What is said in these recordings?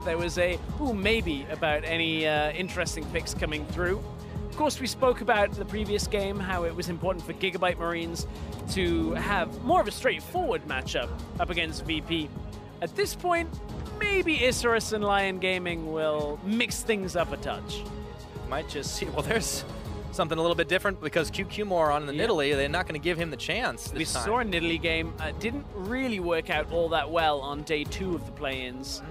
there was a ooh maybe about any interesting picks coming through. Of course, we spoke about the previous game, how it was important for Gigabyte Marines to have more of a straightforward matchup up against VP. At this point, maybe Isurus and Lyon Gaming will mix things up a touch. Might just see, well, there's something a little bit different because QQ more on in the Nidalee. They're not going to give him the chance this time. We saw a Nidalee game. Didn't really work out all that well on day 2 of the play-ins.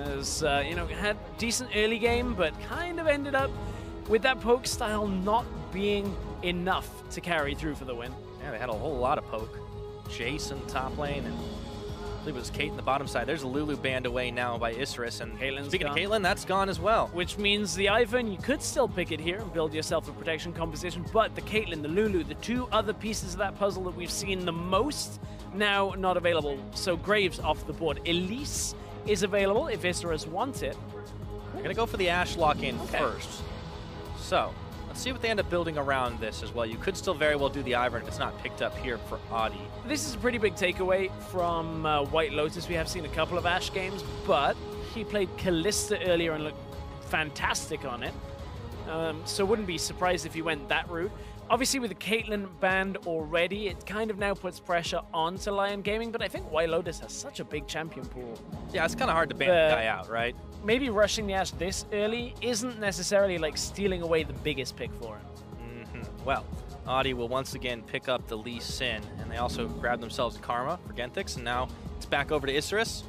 As, you know, had decent early game, but kind of ended up with that poke style not being enough to carry through for the win. Yeah, they had a whole lot of poke. Jason top lane, and I believe it was Kate in the bottom side. There's a Lulu banned away now by Isurus, and speaking of Caitlyn, that's gone as well. Which means the Ivan, you could still pick it here and build yourself a protection composition, but the Caitlyn, the Lulu, the 2 other pieces of that puzzle that we've seen the most, now not available. So Graves off the board. Elise is available if Isurus wants it. They're going to go for the Ashe lock-in first. So, let's see what they end up building around this as well. You could still very well do the Ivern if it's not picked up here for Audi. This is a pretty big takeaway from White Lotus. We have seen a couple of Ashe games, but he played Kalista earlier and looked fantastic on it. So wouldn't be surprised if he went that route. Obviously, with the Caitlyn banned already, it kind of now puts pressure onto Lyon Gaming, but I think White Lotus has such a big champion pool. Yeah, it's kind of hard to ban the guy out, right? Maybe rushing the Ashe this early isn't necessarily like stealing away the biggest pick for him. Well, Audi will once again pick up the Lee Sin, and they also grab themselves a Karma for Genthix, and now it's back over to Isurus.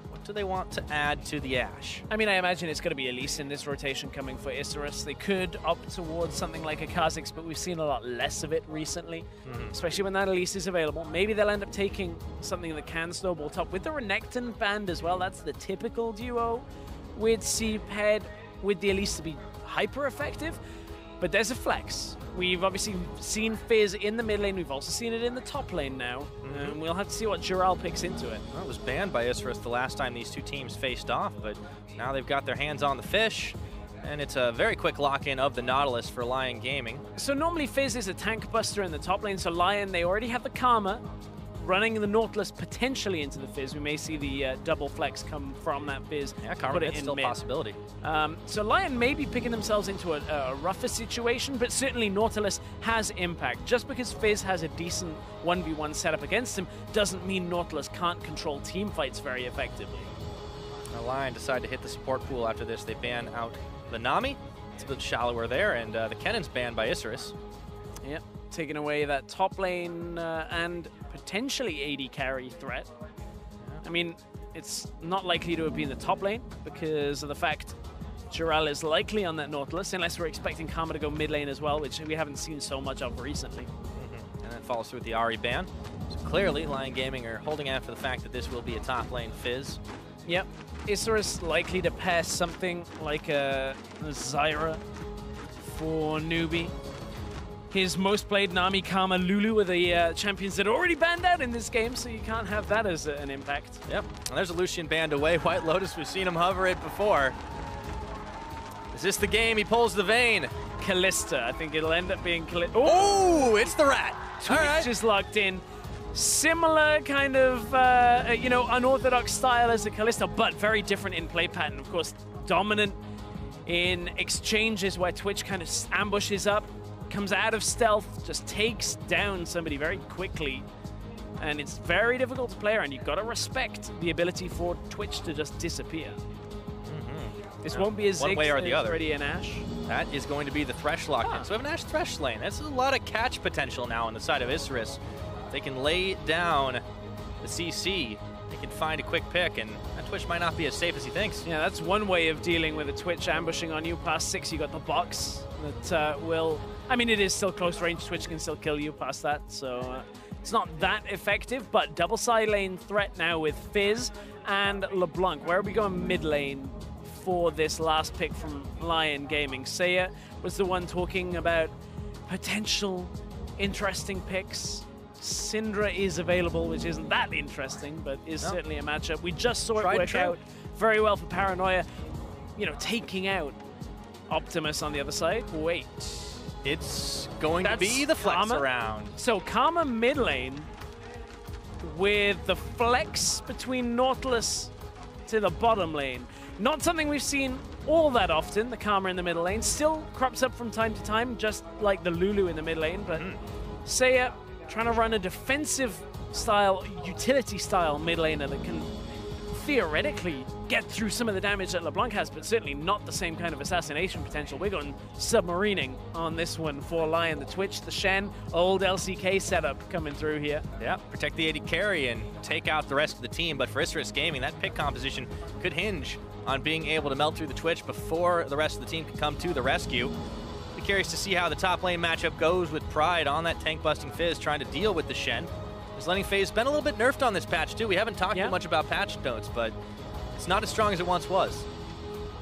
What do they want to add to the Ashe? I mean, I imagine it's going to be Elise in this rotation coming for Isurus. They could opt towards something like a Kha'Zix, but we've seen a lot less of it recently, especially when that Elise is available. Maybe they'll end up taking something that can snowball top. With the Renekton band as well, that's the typical duo with C paired with the Elise to be hyper effective, but there's a flex. We've obviously seen Fizz in the mid lane. We've also seen it in the top lane now. And we'll have to see what Jural picks into it. Well, it was banned by Isurus the last time these two teams faced off, but now they've got their hands on the fish, and it's a very quick lock-in of the Nautilus for Lyon Gaming. So normally Fizz is a tank buster in the top lane, so Lyon, they already have the Karma. Running the Nautilus potentially into the Fizz. We may see the double flex come from that Fizz. Yeah, Karma is still a possibility. So Lyon may be picking themselves into a rougher situation, but certainly Nautilus has impact. Just because Fizz has a decent 1v1 setup against him doesn't mean Nautilus can't control team fights very effectively. Now Lyon decide to hit the support pool after this. They ban out the Nami. It's a bit shallower there, and the Kennon's banned by Isurus. Yep, taking away that top lane and potentially AD carry threat. I mean, it's not likely to be in the top lane because of the fact Jural is likely on that Nautilus, unless we're expecting Karma to go mid lane as well, which we haven't seen so much of recently. And then follows through with the Ahri ban. So clearly, Lyon Gaming are holding out for the fact that this will be a top lane Fizz. Yep. Isurus likely to pair something like a Zyra for newbie. His most played Nami, Karma, Lulu are the champions that are already banned out in this game, so you can't have that as an impact. Yep, and there's a Lucian banned away. White Lotus, we've seen him hover it before. Is this the game? He pulls the vein. Kalista, I think it'll end up being Kalista. Oh, it's the rat. Twitch is locked in. Similar kind of, you know, unorthodox style as the Kalista, but very different in play pattern. Of course, dominant in exchanges where Twitch kind of ambushes up, comes out of stealth, just takes down somebody very quickly, and it's very difficult to play around. You've got to respect the ability for Twitch to just disappear. This won't be a Ziggs, one way or the other. Already an Ashe. That is going to be the Thresh lock-in. So we have an Ashe Thresh lane. That's a lot of catch potential now on the side of Isurus. They can lay down the CC. They can find a quick pick, and that Twitch might not be as safe as he thinks. Yeah, that's one way of dealing with a Twitch ambushing on you. Past 6, you got the box that will... I mean, it is still close range. Twitch can still kill you past that, so it's not that effective, but double side lane threat now with Fizz and LeBlanc. Where are we going mid lane for this last pick from Lyon Gaming? Saya was the one talking about potential interesting picks. Syndra is available, which isn't that interesting, but is certainly a matchup. We just saw it work out very well for Paranoia, you know, taking out Optimus on the other side. Wait. It's going to be the flex around. So Karma mid lane with the flex between Nautilus to the bottom lane. Not something we've seen all that often, the Karma in the middle lane. Still crops up from time to time, just like the Lulu in the mid lane, but Seiya trying to run a defensive style, utility style mid laner that can theoretically get through some of the damage that LeBlanc has, but certainly not the same kind of assassination potential. We're going submarining on this one for Lyon. The Twitch, the Shen, old LCK setup coming through here. Yeah, protect the AD carry and take out the rest of the team, but for Isurus Gaming, that pick composition could hinge on being able to melt through the Twitch before the rest of the team can come to the rescue. Be curious to see how the top lane matchup goes with Pride on that tank-busting Fizz trying to deal with the Shen. His laning phase been a little bit nerfed on this patch too. We haven't talked too much about patch notes, but it's not as strong as it once was.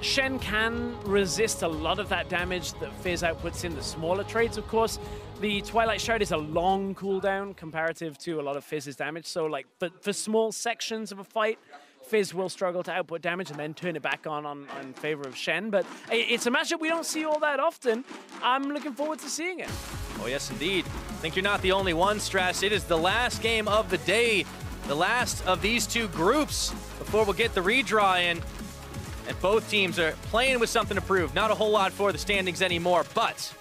Shen can resist a lot of that damage that Fizz outputs in the smaller trades, of course. The Twilight Shroud is a long cooldown comparative to a lot of Fizz's damage, so like for small sections of a fight, Fizz will struggle to output damage and then turn it back on in favor of Shen, but it's a matchup we don't see all that often. I'm looking forward to seeing it. Oh yes, indeed. I think you're not the only one, Stress. It is the last game of the day, the last of these two groups before we'll get the redraw in. And both teams are playing with something to prove. Not a whole lot for the standings anymore, but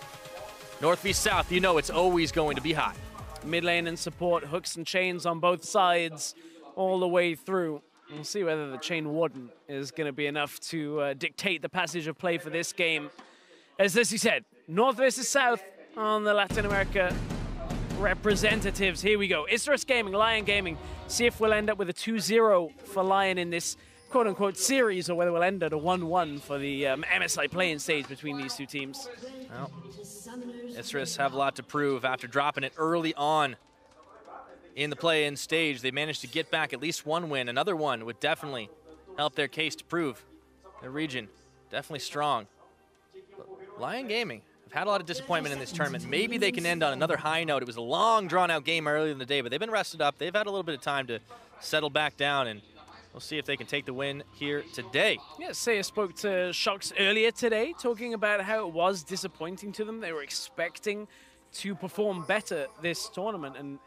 North v South, you know it's always going to be hot. Mid lane and support, hooks and chains on both sides all the way through. We'll see whether the Chain Warden is going to be enough to dictate the passage of play for this game. As you said, North versus South on the Latin America representatives. Here we go. Isurus Gaming, Lyon Gaming. See if we'll end up with a 2-0 for Lyon in this quote-unquote series, or whether we'll end at a 1-1 for the MSI play-in stage between these two teams. Well, Isurus have a lot to prove after dropping it early on in the play-in stage. They managed to get back at least one win. Another one would definitely help their case to prove their region definitely strong. But Lyon Gaming have had a lot of disappointment in this tournament. Maybe they can end on another high note. It was a long, drawn-out game earlier in the day, but they've been rested up. They've had a little bit of time to settle back down, and we'll see if they can take the win here today. Yeah, Seiya spoke to Shox earlier today, talking about how it was disappointing to them. They were expecting to perform better this tournament, and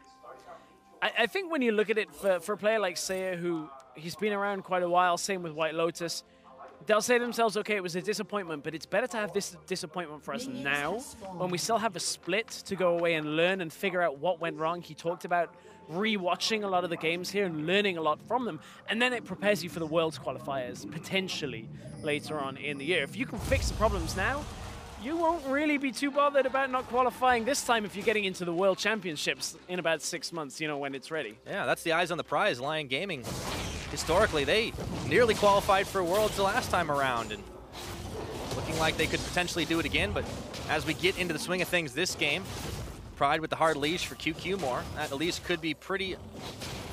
I think when you look at it for a player like Seiya, who he's been around quite a while, same with White Lotus, they'll say to themselves, okay, it was a disappointment, but it's better to have this disappointment for us now, when we still have a split to go away and learn and figure out what went wrong. He talked about re-watching a lot of the games here and learning a lot from them, and then it prepares you for the Worlds qualifiers, potentially later on in the year. If you can fix the problems now, you won't really be too bothered about not qualifying this time if you're getting into the World Championships in about 6 months, you know, when it's ready. Yeah, that's the eyes on the prize. Lyon Gaming, historically, they nearly qualified for Worlds the last time around, and looking like they could potentially do it again. But as we get into the swing of things this game, Pride with the hard leash for QQ more. That at least could be pretty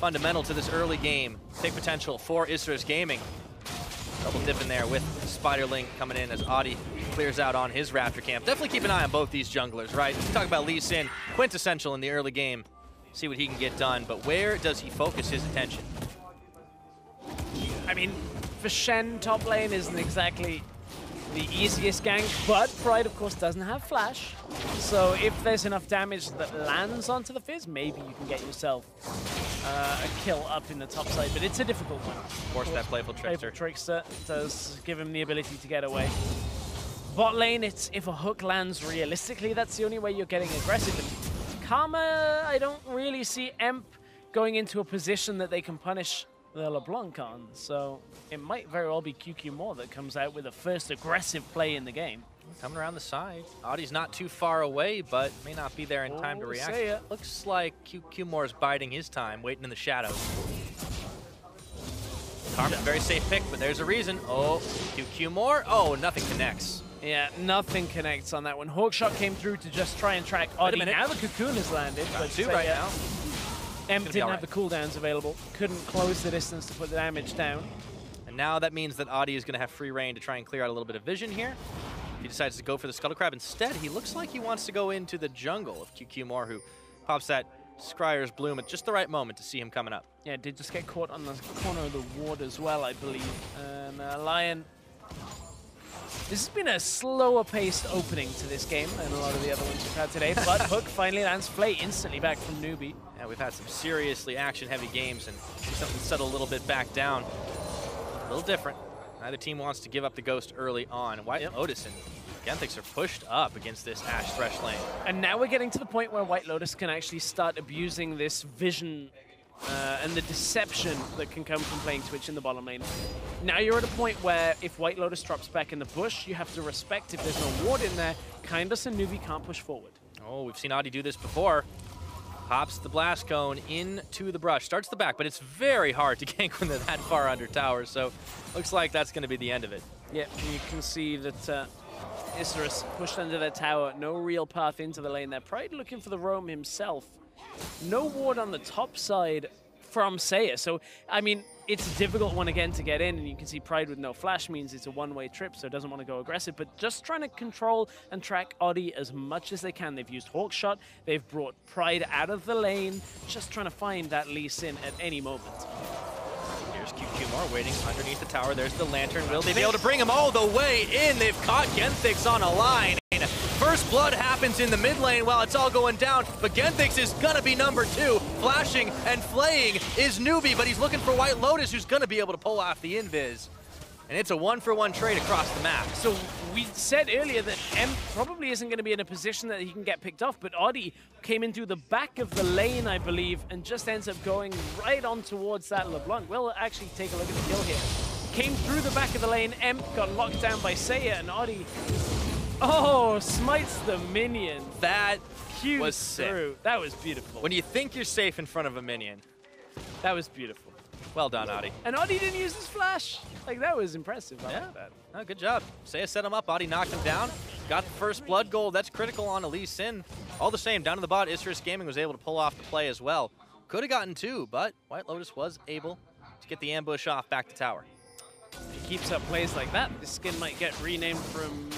fundamental to this early game. Big potential for Isurus Gaming. Double dip in there with Spiderling coming in as Audi clears out on his Raptor camp. Definitely keep an eye on both these junglers, right? We talk about Lee Sin, quintessential in the early game. See what he can get done, but where does he focus his attention? I mean, for Shen, top lane isn't exactly the easiest gank, but Pride, of course, doesn't have Flash. So if there's enough damage that lands onto the Fizz, maybe you can get yourself a kill up in the top side, but it's a difficult one. Of course, that Playful Trickster. Trickster does give him the ability to get away. Bot lane, it's if a hook lands realistically, that's the only way you're getting aggressive. And Karma, I don't really see Emp going into a position that they can punish the LeBlanc on, so it might very well be QQ More that comes out with the first aggressive play in the game. Coming around the side. Audie's not too far away, but may not be there in time to react. Looks like QQ More is biding his time, waiting in the shadows. Karma's a very safe pick, but there's a reason. Oh, QQ More. Oh, nothing connects. Yeah, nothing connects on that one. Hawkshot came through to just try and track Audie. Now the Cocoon has landed. Got two right now. Emp didn't have the cooldowns available. Couldn't close the distance to put the damage down. And now that means that Audie is going to have free reign to try and clear out a little bit of vision here. He decides to go for the Scuttle Crab. Instead, he looks like he wants to go into the jungle of QQ More, who pops that Scryer's Bloom at just the right moment to see him coming up. Yeah, did just get caught on the corner of the ward as well, I believe. And Lyon, this has been a slower paced opening to this game than a lot of the other ones we've had today, but Hook finally lands Flay instantly back from newbie. Yeah, we've had some seriously action-heavy games, and something settle a little bit back down. A little different. Neither team wants to give up the Ghost early on. White Lotus and Genthix are pushed up against this Ashe Thresh lane. And now we're getting to the point where White Lotus can actually start abusing this vision and the deception that can come from playing Twitch in the bottom lane. Now you're at a point where if White Lotus drops back in the bush, you have to respect if there's no ward in there, Kindless and Nuvi can't push forward. Oh, we've seen Audi do this before. Pops the blast cone into the brush, starts the back, but it's very hard to gank when they're that far under tower, so looks like that's going to be the end of it. Yeah, you can see that Isurus pushed under their tower, no real path into the lane there. Pride looking for the roam himself. No ward on the top side from Seiya, so, I mean, it's a difficult one again to get in, and you can see Pride with no flash means it's a one-way trip, so it doesn't want to go aggressive, but just trying to control and track Audi as much as they can. They've used Hawkshot, they've brought Pride out of the lane, just trying to find that LYN at any moment. Here's QQ waiting underneath the tower. There's the Lantern. Will they be able to bring him all the way in? They've caught Genthix on a line. First blood happens in the mid lane while it's all going down, but Genthix is gonna be number 2. Flashing and flaying is Nuvi, but he's looking for White Lotus, who's gonna be able to pull off the invis. And it's a 1-for-1 trade across the map. So we said earlier that M probably isn't going to be in a position that he can get picked off, but Audi came in through the back of the lane, I believe, and just ends up going right on towards that LeBlanc. We'll actually take a look at the kill here. Came through the back of the lane, Emp got locked down by Seiya, and Audi, oh, smites the minion. That Huge was sick. through. That was beautiful. When you think you're safe in front of a minion. That was beautiful. Well done, Audi. And Audi didn't use his flash. Like, that was impressive. I like that. Oh, good job. Seiya set him up. Audi knocked him down. Got the first blood gold. That's critical on LYN. All the same, down to the bot, Isurus Gaming was able to pull off the play as well. Could have gotten 2, but White Lotus was able to get the ambush off back to tower. If he keeps up plays like that, this skin might get renamed from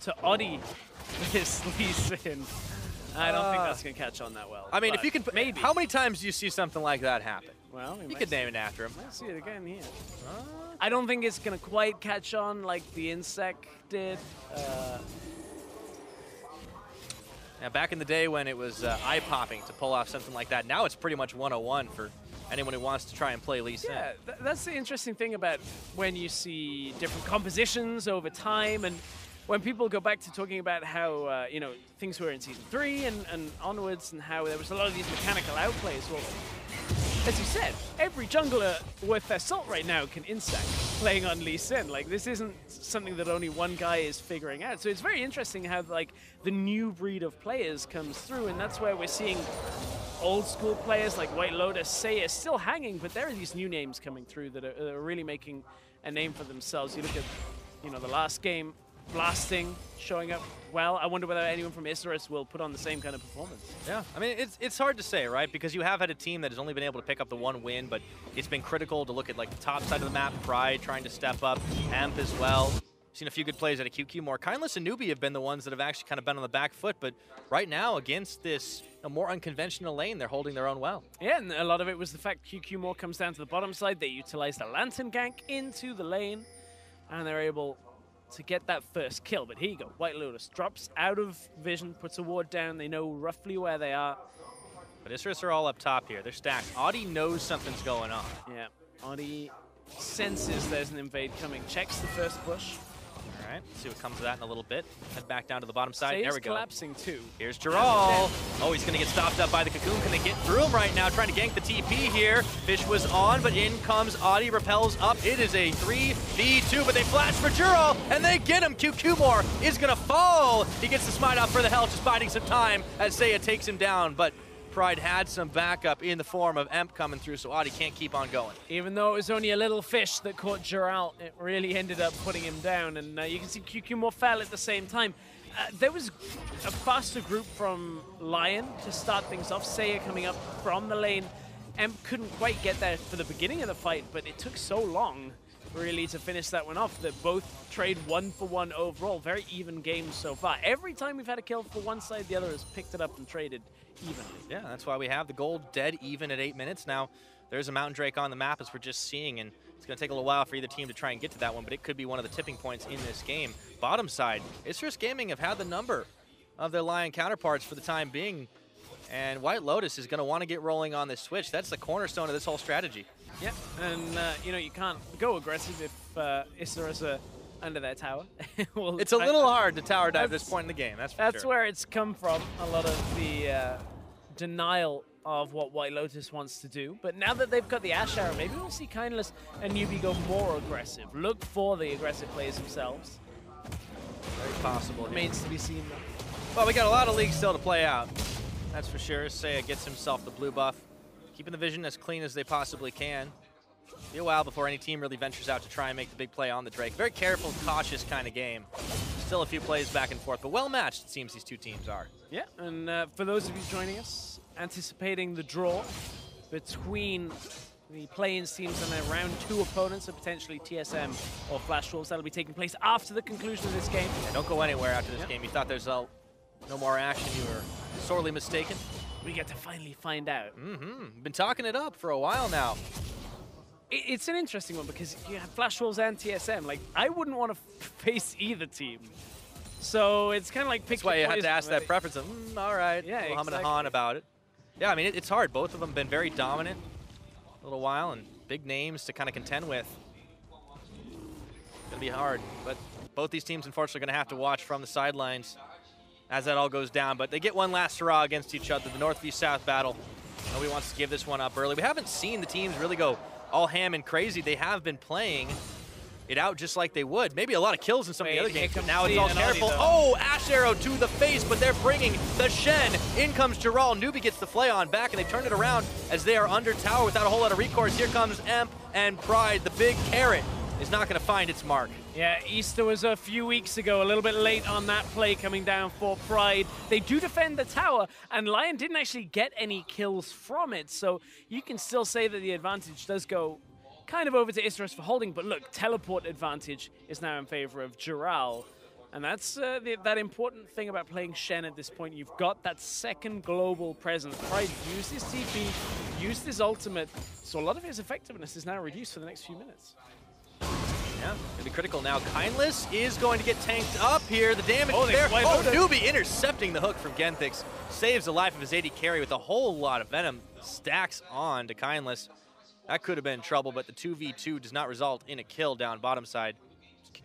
to Audi this LYN. I don't think that's going to catch on that well. I mean, if you can, maybe. How many times do you see something like that happen? Well, you could name it after him. Let's see it again here. I don't think it's going to quite catch on like the insect did. Now, back in the day when it was eye-popping to pull off something like that, now it's pretty much 101 for anyone who wants to try and play LYN. Yeah, that's the interesting thing about when you see different compositions over time, and when people go back to talking about how, you know, things were in Season 3 and onwards, and how there was a lot of these mechanical outplays. Well, as you said, every jungler worth their salt right now can insect playing on LYN. Like, this isn't something that only one guy is figuring out. So it's very interesting how, like, the new breed of players comes through, and that's where we're seeing old school players like White Lotus, Seiya still hanging, but there are these new names coming through that are really making a name for themselves. You look at, you know, the last game, Blasting showing up well. I wonder whether anyone from Isurus will put on the same kind of performance. Yeah, I mean, it's hard to say, right? Because you have had a team that has only been able to pick up the 1 win, but it's been critical to look at like the top side of the map. Pride trying to step up, Amp as well. Seen a few good plays out of QQ more. Kindless and Nubi have been the ones that have actually kind of been on the back foot, but right now against this more unconventional lane, they're holding their own well. Yeah, and a lot of it was the fact QQ more comes down to the bottom side. They utilized a Lantern gank into the lane, and they're able to get that first kill. But here you go, White Lotus drops out of vision, puts a ward down. They know roughly where they are. But Isurus are all up top here. They're stacked. Audi knows something's going on. Yeah, Audi senses there's an invade coming. Checks the first bush. All right, see what comes of that in a little bit. Head back down to the bottom side. Seiya's There we go. collapsing too. Here's Giral. Oh, he's going to get stopped up by the Cocoon. Can they get through him right now? Trying to gank the TP here. Fish was on, but in comes Audi. Repels up. It is a 3v2, but they flash for Giral, and they get him. QQ is going to fall. He gets the smite off for the health, just biding some time as Seiya takes him down, but Pride had some backup in the form of Emp coming through, so Audi can't keep on going. Even though it was only a little fish that caught Giral, it really ended up putting him down, and you can see QQ more fell at the same time. There was a faster group from Lyon to start things off. Seiya coming up from the lane. Emp couldn't quite get there for the beginning of the fight, but it took so long really to finish that one off that both trade 1-for-1 overall. Very even games so far. Every time we've had a kill for one side, the other has picked it up and traded evenly. Yeah, that's why we have the gold dead even at 8 minutes. Now, there's a Mountain Drake on the map as we're just seeing, and it's going to take a little while for either team to try and get to that one, but it could be one of the tipping points in this game. Bottom side, Isurus Gaming have had the number of their Lyon counterparts for the time being, and White Lotus is going to want to get rolling on this switch. That's the cornerstone of this whole strategy. Yeah, and you know, you can't go aggressive if Isurus are under their tower. Well, it's a little hard to tower dive at this point in the game, that's for sure. That's where it's come from, a lot of the denial of what White Lotus wants to do. But now that they've got the Ash Arrow, maybe we'll see Kindless and Newbie go more aggressive. Look for the aggressive players themselves. Very possible. Remains to be seen, though. Well, we got a lot of leagues still to play out. That's for sure. Saya gets himself the blue buff, keeping the vision as clean as they possibly can. Be a while before any team really ventures out to try and make the big play on the Drake. Very careful, cautious kind of game. Still a few plays back and forth, but well matched it seems these two teams are. Yeah, and for those of you joining us, anticipating the draw between the play-in teams and their round 2 opponents, so potentially TSM or Flash Wolves, that'll be taking place after the conclusion of this game. Yeah, don't go anywhere after this game. You thought there's no more action, you were sorely mistaken. We get to finally find out. Been talking it up for a while now. It's an interesting one because you have Flash Wolves and TSM. Like, I wouldn't want to face either team. So it's kind of like pick. That's why you have to ask that preference of, all right, yeah, a little hum about it. Yeah, I mean, it's hard. Both of them have been very dominant a little while and big names to kind of contend with. It's going to be hard, but both these teams, unfortunately, are going to have to watch from the sidelines as that all goes down. But they get one last hurrah against each other, the North v South battle. Nobody wants to give this one up early. We haven't seen the teams really go all ham and crazy. They have been playing it out just like they would. Maybe a lot of kills in some of the other games, but now it's all careful. Oh, Ash Arrow to the face, but they're bringing the Shen. In comes Giral. Newbie gets the flay on back, and they turn it around as they are under tower without a whole lot of recourse. Here comes Emp and Pride. The big carrot is not going to find its mark. Yeah, Easter was a few weeks ago, a little bit late on that play coming down for Pride. They do defend the tower, and Lyon didn't actually get any kills from it, so you can still say that the advantage does go kind of over to Isurus for holding, but look, teleport advantage is now in favor of Giral. And that's that important thing about playing Shen at this point. You've got that second global presence. Pride used his TP, used his ultimate, so a lot of his effectiveness is now reduced for the next few minutes. Yeah, gonna be critical now. Kindless is going to get tanked up here. The damage is there. Oh, Newbie intercepting the hook from Genthix. Saves the life of his AD carry with a whole lot of venom. Stacks on to Kindless. That could have been trouble, but the 2v2 does not result in a kill down bottom side.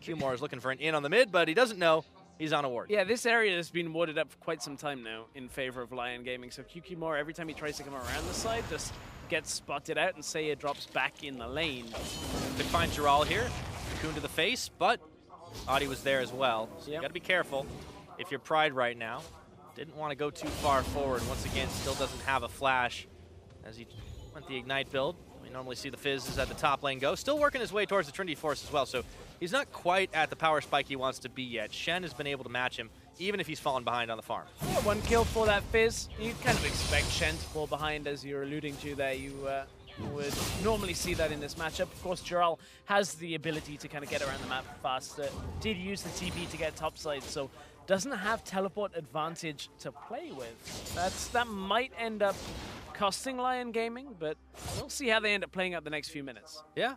Qmore is looking for an in on the mid, but he doesn't know he's on a ward. Yeah, this area has been warded up for quite some time now in favor of Lyon Gaming. So Qmore, every time he tries to come around the side, just gets spotted out and Saya drops back in the lane. Could find Giral here. Cocoon to the face, but Audi was there as well. So you got to be careful if you're Pride right now. Didn't want to go too far forward. Once again, still doesn't have a flash as he went the Ignite build. We normally see the Fizzes at the top lane go. Still working his way towards the Trinity Force as well, so he's not quite at the power spike he wants to be yet. Shen has been able to match him, even if he's fallen behind on the farm. Yeah, 1 kill for that Fizz. You kind of expect Shen to fall behind, as you're alluding to there. You would normally see that in this matchup. Of course, Giral has the ability to kind of get around the map faster. Did use the TP to get topside, so doesn't have teleport advantage to play with. That might end up costing Lyon Gaming, but we'll see how they end up playing out the next few minutes. Yeah,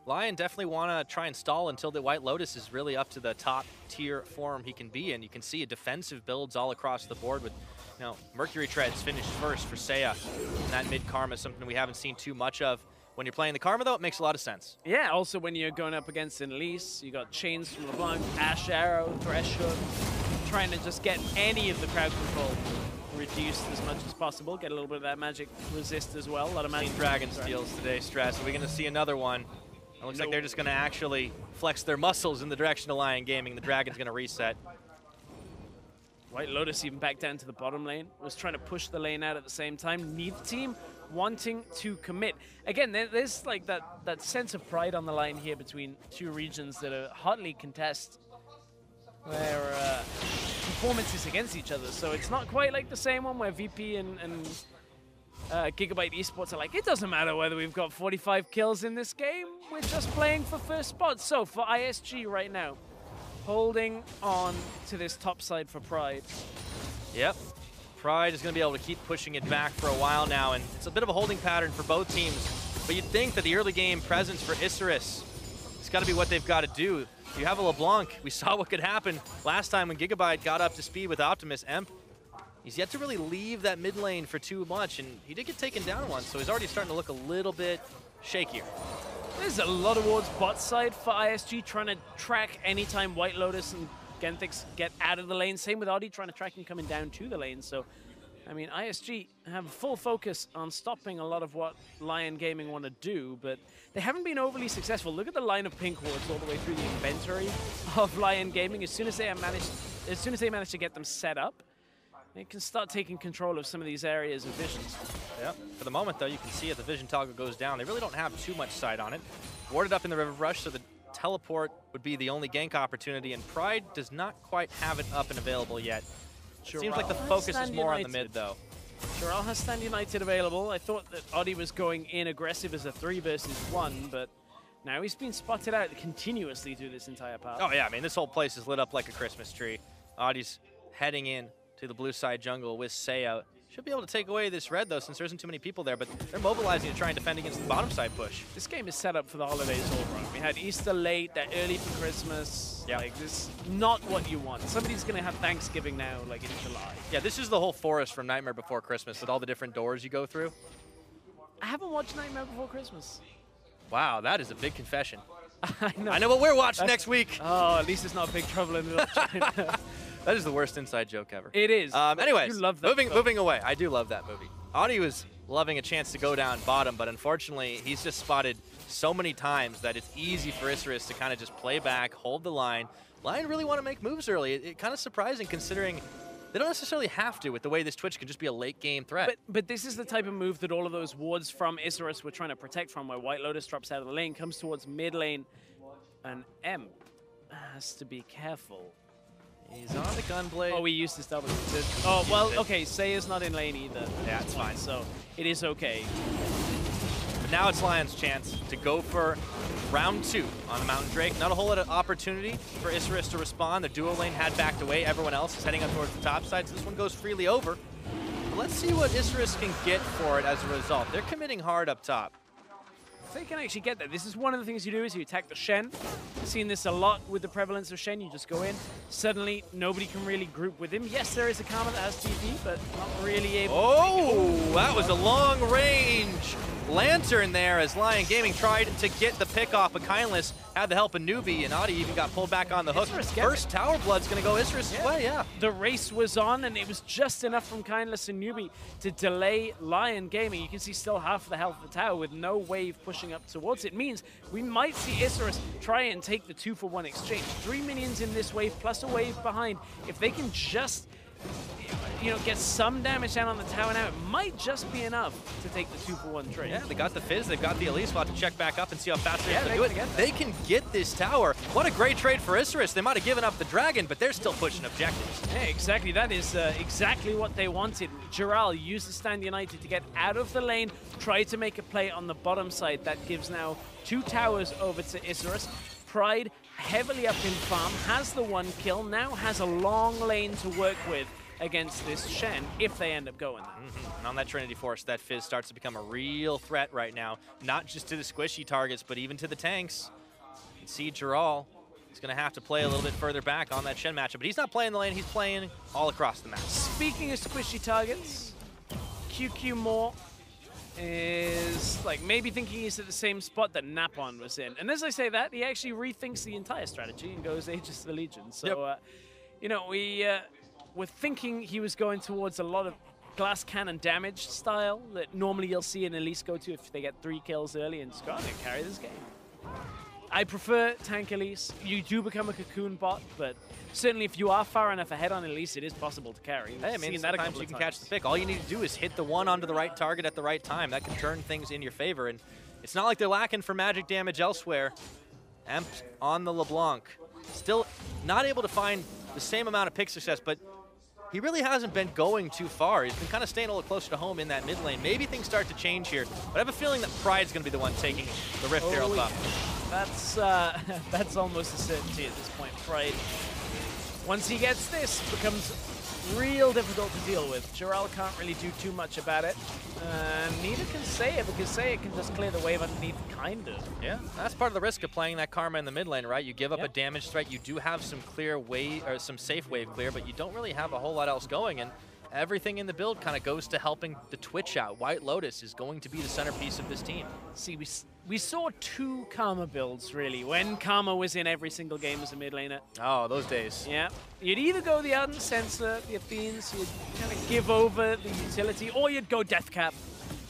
Lyon definitely want to try and stall until the White Lotus is really up to the top tier form he can be in. You can see defensive builds all across the board with, you know, Mercury Treads finished first for Saya. And that mid Karma is something we haven't seen too much of. When you're playing the Karma, though, it makes a lot of sense. Yeah, also when you're going up against an Elise, you got Chains from LeBlanc, Ash Arrow, Threshold, trying to just get any of the crowd control reduced as much as possible. Get a little bit of that magic resist as well. A lot of magic Dragon steals today, Stress. Are we going to see another one? It looks like they're just going to actually flex their muscles in the direction of Lyon Gaming. The Dragon's going to reset. White Lotus even back down to the bottom lane. Was trying to push the lane out at the same time. Neither team wanting to commit. Again, there's like that sense of pride on the line here between two regions that are hotly contested. Their performances against each other. So it's not quite like the same one where VP and Gigabyte eSports are like, it doesn't matter whether we've got 45 kills in this game, we're just playing for first spot. So for ISG right now, holding on to this top side for Pride. Yep. Pride is going to be able to keep pushing it back for a while now, and it's a bit of a holding pattern for both teams. But you'd think that the early game presence for Isurus, it's got to be what they've got to do. You have a LeBlanc. We saw what could happen last time when Gigabyte got up to speed with Optimus. Emp, he's yet to really leave that mid lane for too much, and he did get taken down once, so he's already starting to look a little bit shakier. There's a lot of wards bot side for ISG, trying to track anytime White Lotus and Genthix get out of the lane. Same with Audi, trying to track him coming down to the lane. So, I mean, ISG have full focus on stopping a lot of what Lyon Gaming want to do, but they haven't been overly successful. Look at the line of pink wards all the way through the inventory of Lyon Gaming. As soon as they manage to get them set up, they can start taking control of some of these areas of visions. Yeah. For the moment, though, you can see if the vision toggle goes down, they really don't have too much sight on it. Warded up in the River Rush, so the teleport would be the only gank opportunity, and Pride does not quite have it up and available yet. Seems like the focus is more on the mid, though. Jural has Stand United available. I thought that Audi was going in aggressive as a 3 versus 1, but now he's been spotted out continuously through this entire path. Oh, yeah, I mean, this whole place is lit up like a Christmas tree. Audi's heading in to the blue side jungle with Say out. Should be able to take away this red, though, since there isn't too many people there, but they're mobilizing to try and defend against the bottom side push. This game is set up for the holidays all run. We had Easter late, they're early for Christmas. Yeah. Like, this is not what you want. Somebody's going to have Thanksgiving now, like in July. Yeah, this is the whole forest from Nightmare Before Christmas with all the different doors you go through. I haven't watched Nightmare Before Christmas. Wow, that is a big confession. I know what we're watching next week. Oh, at least it's not Big Trouble in Little China. That is the worst inside joke ever. It is. Anyways, you love that moving away. I do love that movie. Audi was loving a chance to go down bottom, but unfortunately, he's just spotted so many times that it's easy for Isurus to kind of just play back, hold the line. Lyon really want to make moves early. It's kind of surprising considering they don't necessarily have to with the way this Twitch can just be a late game threat. But this is the type of move that all of those wards from Isurus were trying to protect from, where White Lotus drops out of the lane, comes towards mid lane, and Emp has to be careful. He's on the Gunblade. Oh, we used this double. Oh, well, okay, Saya's not in lane either. Yeah, it's fine. So it is okay. But now it's Lyon's chance to go for round 2 on the Mountain Drake. Not a whole lot of opportunity for Isurus to respond. The duo lane had backed away. Everyone else is heading up towards the top side, so this one goes freely over. But let's see what Isurus can get for it as a result. They're committing hard up top. If they can actually get that, this is one of the things you do is you attack the Shen. I've seen this a lot with the prevalence of Shen. You just go in. Suddenly, nobody can really group with him. Yes, there is a Karma that has TP, but not really able to that was a long-range lantern there as Lyon Gaming tried to get the pick off, but Kindless had the help of Newbie, and Audi even got pulled back on the hook. First Tower Blood's going to go Isurus' way, yeah. The race was on, and it was just enough from Kindless and Newbie to delay Lyon Gaming. You can see still half the health of the tower with no wave pushing up towards it. Means we might see Isurus try and take the 2-for-1 exchange. 3 minions in this wave, plus a wave behind. If they can just, you know, get some damage down on the tower now, it might just be enough to take the 2-for-1 trade. Yeah, they got the Fizz, they've got the Elise. We'll have to check back up and see how fast they're able to do it. They can get this tower. What a great trade for Isurus. They might have given up the dragon, but they're still pushing objectives. Yeah, exactly. That is exactly what they wanted. Jural used the Stand United to get out of the lane, try to make a play on the bottom side. That gives now 2 towers over to Isurus. Pride, heavily up in farm, has the 1 kill, now has a long lane to work with against this Shen if they end up going there. And on that Trinity Force, that Fizz starts to become a real threat right now, not just to the squishy targets, but even to the tanks. You can see Jural is going to have to play a little bit further back on that Shen matchup, but he's not playing the lane, he's playing all across the map. Speaking of squishy targets, QQ Moore is like maybe thinking he's at the same spot that Napon was in. And as I say that, he actually rethinks the entire strategy and goes Aegis to the Legion. So, you know, we were thinking he was going towards a lot of glass cannon damage style that normally you'll see an Elise go to if they get 3 kills early and just go out and carry this game. I prefer tank Elise. You do become a cocoon bot, but certainly if you are far enough ahead on Elise, it is possible to carry. Hey, I mean, sometimes you can catch the pick. All you need to do is hit the 1 onto the right target at the right time. That can turn things in your favor, and it's not like they're lacking for magic damage elsewhere. Emp on the LeBlanc. Still not able to find the same amount of pick success, but he really hasn't been going too far. He's been kind of staying a little closer to home in that mid lane. Maybe things start to change here, but I have a feeling that Pride's going to be the one taking the Rift Herald up. That's almost a certainty at this point. Pride, once he gets this, becomes real difficult to deal with. Jural can't really do too much about it. Neither can Saya, because Saya can just clear the wave underneath, kind of. Yeah, that's part of the risk of playing that Karma in the mid lane, right? You give up a damage threat, you do have some clear wave, or some safe wave clear, but you don't really have a whole lot else going, and everything in the build kind of goes to helping the Twitch out. White Lotus is going to be the centerpiece of this team. See, we saw 2 Karma builds, really, when Karma was in every single game as a mid laner. Oh, those days. Yeah. You'd either go the Ardent Censor, the Athenes, you'd kind of give over the utility, or you'd go Death Cap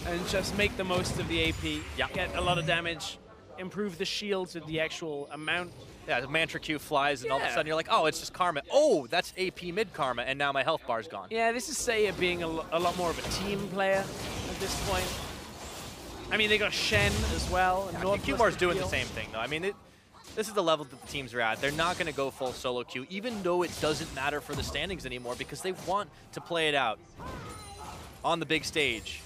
and just make the most of the AP. Yeah. Get a lot of damage, improve the shields with the actual amount. Yeah, the Mantra Q flies, and all of a sudden you're like, oh, it's just Karma. Oh, that's AP mid Karma, and now my health bar's gone. Yeah, this is Seiya being a lot more of a team player at this point. I mean, they got Shen as well. Yeah, Qmore's doing the same thing, though. I mean, this is the level that the teams are at. They're not going to go full solo queue, even though it doesn't matter for the standings anymore, because they want to play it out on the big stage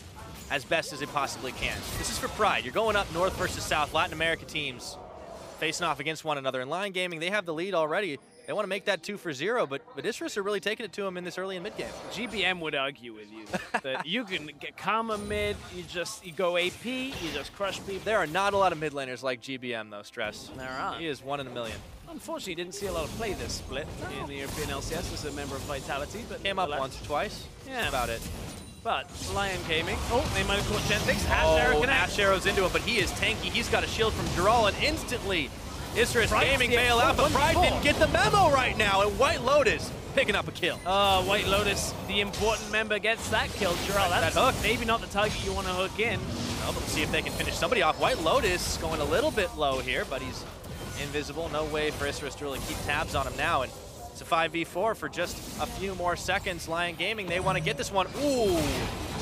as best as they possibly can. This is for pride. You're going up North versus South, Latin America teams facing off against one another. In Lyon Gaming, they have the lead already. They want to make that 2-0, but Isurus are really taking it to them in this early and mid game. GBM would argue with you that you can get Karma mid, you go AP, you just crush people. There are not a lot of mid laners like GBM though, Stress. There are. He is 1 in a million. Unfortunately, didn't see a lot of play this split in the European LCS as a member of Vitality, but came up once or twice. Yeah, that's about it. But Lyon Gaming, they might have caught Gentix. Ash Arrow's into it, but he is tanky. He's got a shield from Dural, and instantly Isurus Gaming bail out, but Pride didn't get the memo right now, and White Lotus picking up a kill. White Lotus, the important member, gets that kill. Dural, that's that hook. Maybe not the target you want to hook in. Well, let's see if they can finish somebody off. White Lotus going a little bit low here, but he's invisible. No way for Isurus to really keep tabs on him now, and it's a 5v4 for just a few more seconds. Lyon Gaming, they want to get this one. Ooh,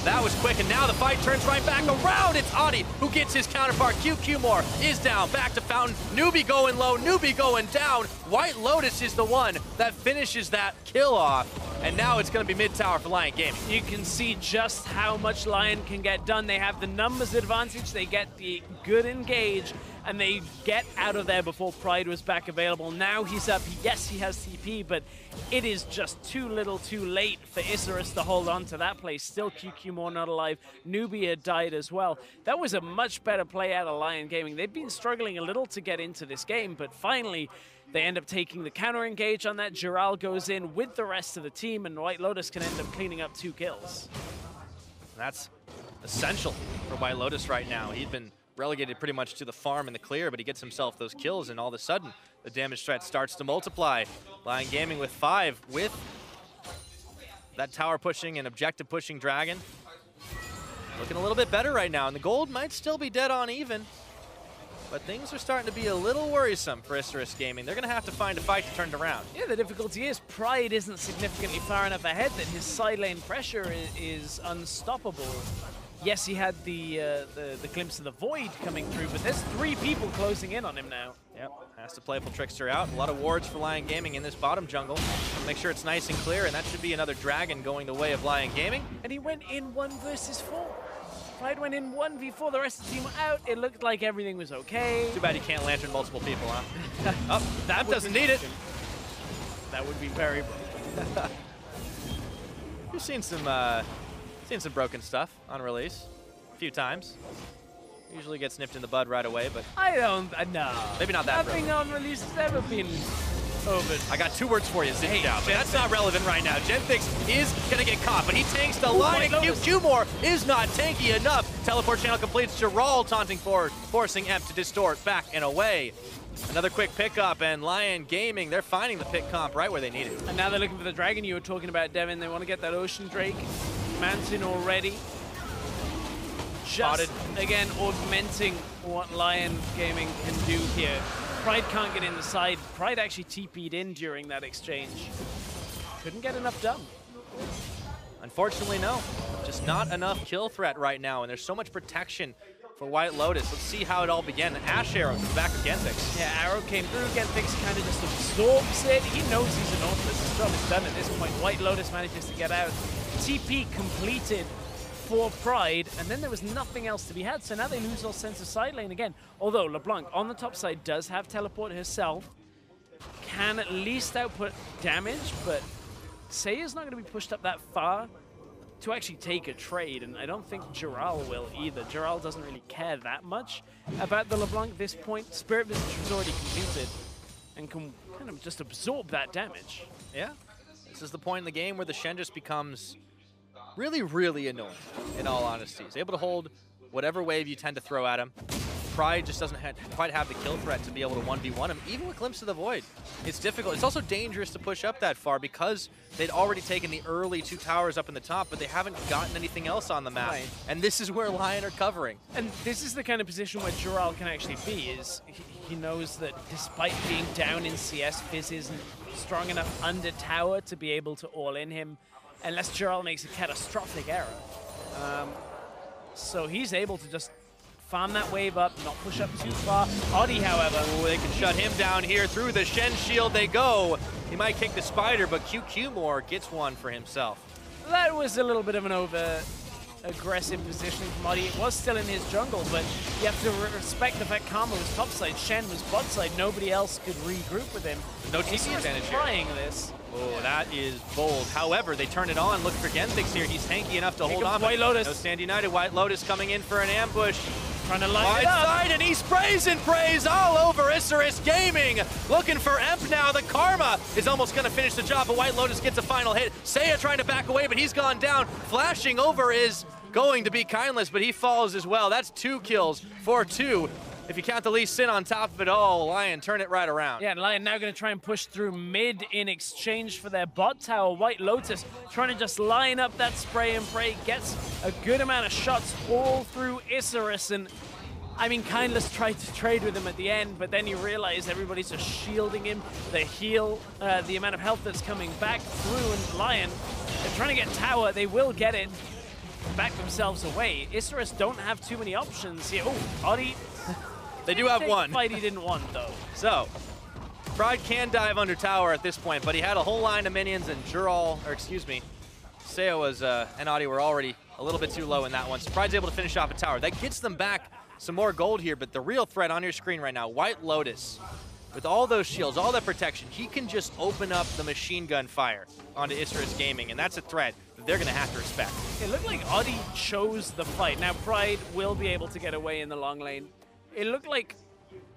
that was quick, and now the fight turns right back around. It's Adi who gets his counterpart. Qmore is down, back to Fountain. Newbie going low, Newbie going down. White Lotus is the one that finishes that kill off, and now it's going to be mid-tower for Lyon Gaming. You can see just how much Lyon can get done. They have the numbers advantage, they get the good engage, and they get out of there before Pride was back available. Now he's up. Yes, he has TP, but it is just too little too late for Isurus to hold on to that play. Still QQ not alive. Nubia died as well. That was a much better play out of Lyon Gaming. They've been struggling a little to get into this game, but finally they end up taking the counter engage on that. Dural goes in with the rest of the team, and White Lotus can end up cleaning up 2 kills. That's essential for White Lotus right now. He'd been relegated pretty much to the farm in the clear, but he gets himself those kills, and all of a sudden the damage threat starts to multiply. Lyon Gaming with 5 with that tower pushing and objective pushing dragon. Looking a little bit better right now, and the gold might still be dead on even, but things are starting to be a little worrisome for Isurus Gaming. They're going to have to find a fight to turn it around. Yeah, the difficulty is Pride isn't significantly far enough ahead that his side lane pressure is unstoppable. Yes, he had the glimpse of the void coming through, but there's 3 people closing in on him now. Yep, has to Playful Trickster out. A lot of wards for Lyon Gaming in this bottom jungle. Make sure it's nice and clear, and that should be another dragon going the way of Lyon Gaming. And he went in 1 versus 4. Pride went in 1v4, the rest of the team were out. It looked like everything was okay. Too bad you can't lantern multiple people, huh? Oh, that doesn't need it. That would be very broken. We've seen some broken stuff on release a few times. Usually gets nipped in the bud right away, but I don't, no. Maybe not that Nothing on release has ever been over. I got 2 words for you, Zip down, but that's not relevant right now. Gentix is going to get caught, but he tanks the line, and Qmore is not tanky enough. Teleport channel completes. Dural taunting forward, forcing Emp to distort back and away. Another quick pickup, and Lyon Gaming, they're finding the pick comp right where they need it. And now they're looking for the dragon you were talking about, Devin. They want to get that Ocean Drake mountain already. Just, again, augmenting what Lyon Gaming can do here. Pride can't get in the side. Pride actually TP'd in during that exchange. Couldn't get enough done. Unfortunately, no. Just not enough kill threat right now, and there's so much protection for White Lotus. Let's see how it all began. Ash Arrow comes back with Gentix. Yeah, Arrow came through. Gentix kind of just absorbs it. He knows he's an Nautilus. His job is done at this point. White Lotus manages to get out. TP completed for Pride, and then there was nothing else to be had, so now they lose all sense of side lane again. Although LeBlanc on the top side does have teleport herself, can at least output damage, but Seiya's not going to be pushed up that far to actually take a trade, and I don't think Dural will either. Dural doesn't really care that much about the LeBlanc at this point. Spirit Visage was already completed and can kind of just absorb that damage. Yeah, this is the point in the game where the Shen just becomes really, really annoying, in all honesty. He's able to hold whatever wave you tend to throw at him. Pride just doesn't quite have the kill threat to be able to 1v1 him, even with Glimpse of the Void. It's difficult. It's also dangerous to push up that far because they'd already taken the early 2 towers up in the top, but they haven't gotten anything else on the map. Right. And this is where LYN are covering. And this is the kind of position where Jural can actually be, is he knows that despite being down in CS, Fizz isn't strong enough under tower to be able to all-in him, unless Jural makes a catastrophic error. So he's able to just farm that wave up, not push up too far. Oddie, however. Ooh, they can shut him down here. Through the Shen shield they go. He might kick the spider, but QQ more gets one for himself. That was a little bit of an over-aggressive positioning from Oddie. It was still in his jungle, but you have to respect the fact Karma was topside, Shen was botside. Nobody else could regroup with him. No TC advantage here. Trying this. Oh, that is bold. However, they turn it on. Look for Genthix here. He's tanky enough to hold on. White Lotus. No Stand United. White Lotus coming in for an ambush. Trying to line Wide it up. side, and he sprays and prays all over Isurus Gaming. Looking for Emp now. The Karma is almost going to finish the job, but White Lotus gets a final hit. Seiya trying to back away, but he's gone down. Flashing over is going to be Kindless, but he falls as well. That's 2 kills for 2. If you count the Lee Sin on top of it all, LYN turn it right around. Yeah, and LYN now going to try and push through mid in exchange for their bot tower. White Lotus trying to just line up that spray and pray, gets a good amount of shots all through Isurus. And I mean, Kindless tried to trade with him at the end, but then you realize everybody's just shielding him. The heal, the amount of health that's coming back through, and LYN, they're trying to get tower. They will get it, back themselves away. Isurus don't have too many options here. Oh, Oddie. They do have one. Fight he didn't want, though. So, Pride can dive under tower at this point, but he had a whole line of minions, and Seiya was, and Oddie were already a little bit too low in that one. So Pride's able to finish off a tower. That gets them back some more gold here, but the real threat on your screen right now, White Lotus, with all those shields, all that protection, he can just open up the machine gun fire onto Isurus Gaming, and that's a threat that they're going to have to respect. It looked like Oddie chose the fight. Now, Pride will be able to get away in the long lane. It looked like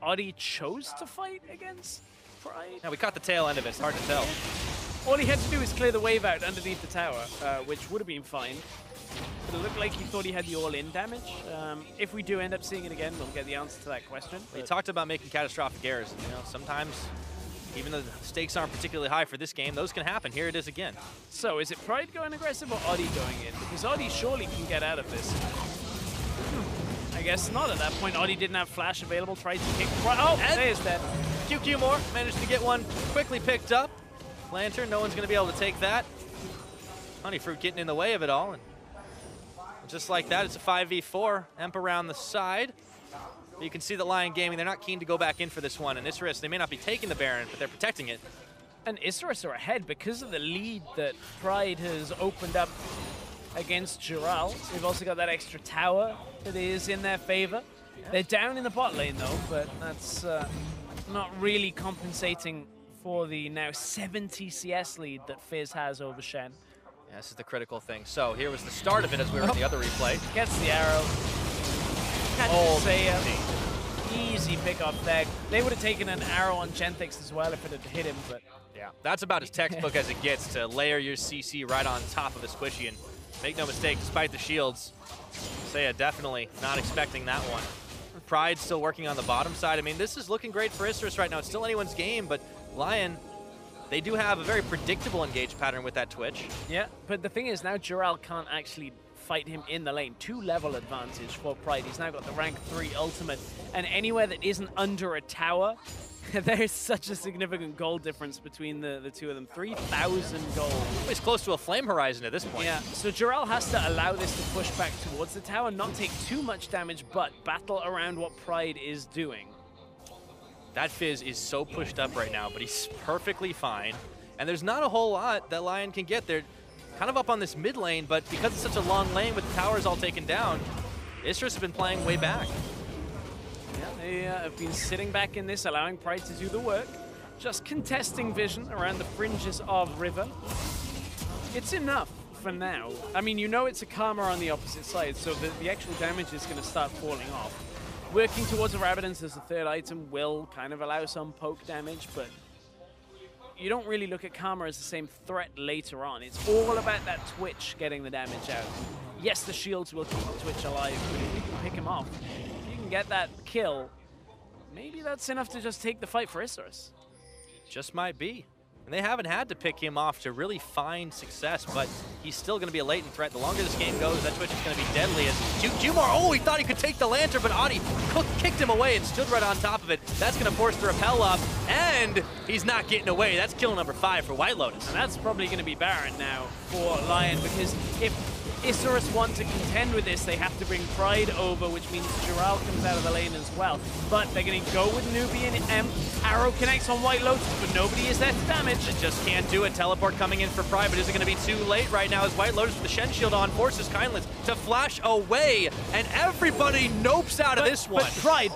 Oddie chose to fight against Pride. Now, we caught the tail end of it. It's hard to tell. All he had to do was clear the wave out underneath the tower, which would have been fine. But it looked like he thought he had the all-in damage. If we do end up seeing it again, we'll get the answer to that question. We talked about making catastrophic errors. You know, sometimes, even though the stakes aren't particularly high for this game, those can happen. Here it is again. So, is it Pride going aggressive or Oddie going in? Because Oddie surely can get out of this. I guess not at that point. Oddie didn't have flash available, tried to kick. Oh, there's that. QQ more managed to get one quickly picked up. Lantern, no one's going to be able to take that. Honeyfruit getting in the way of it all. And just like that, it's a 5v4. Emp around the side. But you can see that Lyon Gaming, they're not keen to go back in for this one. And Isurus, they may not be taking the Baron, but they're protecting it. And Isurus are ahead because of the lead that Pride has opened up against Jural. They've also got that extra tower that is in their favor. They're down in the bot lane though, but that's not really compensating for the now 70 CS lead that Fizz has over Shen. Yeah, this is the critical thing. So here was the start of it as we were in the other replay. Gets the arrow. Easy pick off there. They would have taken an arrow on Genthix as well if it had hit him, but yeah, that's about as textbook as it gets, to layer your CC right on top of the squishy. And make no mistake, despite the shields, Seiya definitely not expecting that one. Pride still working on the bottom side. I mean, this is looking great for Isurus right now. It's still anyone's game, but LYN, they do have a very predictable engage pattern with that Twitch. Yeah, but the thing is now Jural can't actually fight him in the lane. 2-level advantage for Pride. He's now got the rank 3 ultimate, and anywhere that isn't under a tower, there is such a significant gold difference between the two of them. 3,000 gold. He's close to a flame horizon at this point. Yeah, so Jural has to allow this to push back towards the tower, not take too much damage, but battle around what Pride is doing. That Fizz is so pushed up right now, but he's perfectly fine. And there's not a whole lot that LYN can get. They're kind of up on this mid lane, but because it's such a long lane with the towers all taken down, Isurus has been playing way back. Yeah, they have been sitting back in this, allowing Pride to do the work. Just contesting vision around the fringes of River. It's enough for now. I mean, you know it's a Karma on the opposite side, so the actual damage is going to start falling off. Working towards a Rabidance as a third item will kind of allow some poke damage, but you don't really look at Karma as the same threat later on. It's all about that Twitch getting the damage out. Yes, the shields will keep Twitch alive, but if you can pick him off, if you can get that kill, maybe that's enough to just take the fight for Isurus. Just might be. And they haven't had to pick him off to really find success, but he's still going to be a latent threat. The longer this game goes, that Twitch is going to be deadly. As Jumar, oh, he thought he could take the lantern, but Adi kicked him away and stood right on top of it. That's going to force the rappel up, and he's not getting away. That's kill number 5 for White Lotus. And that's probably going to be Baron now for Lyon, because if Isurus want to contend with this, they have to bring Pride over, which means Jural comes out of the lane as well. But they're going to go with Nubian. Arrow connects on White Lotus, but nobody is there to damage. It just can't do it. Teleport coming in for Pride, but is it going to be too late right now as White Lotus with the Shen Shield on forces Kindness to flash away, and everybody nopes out of this one.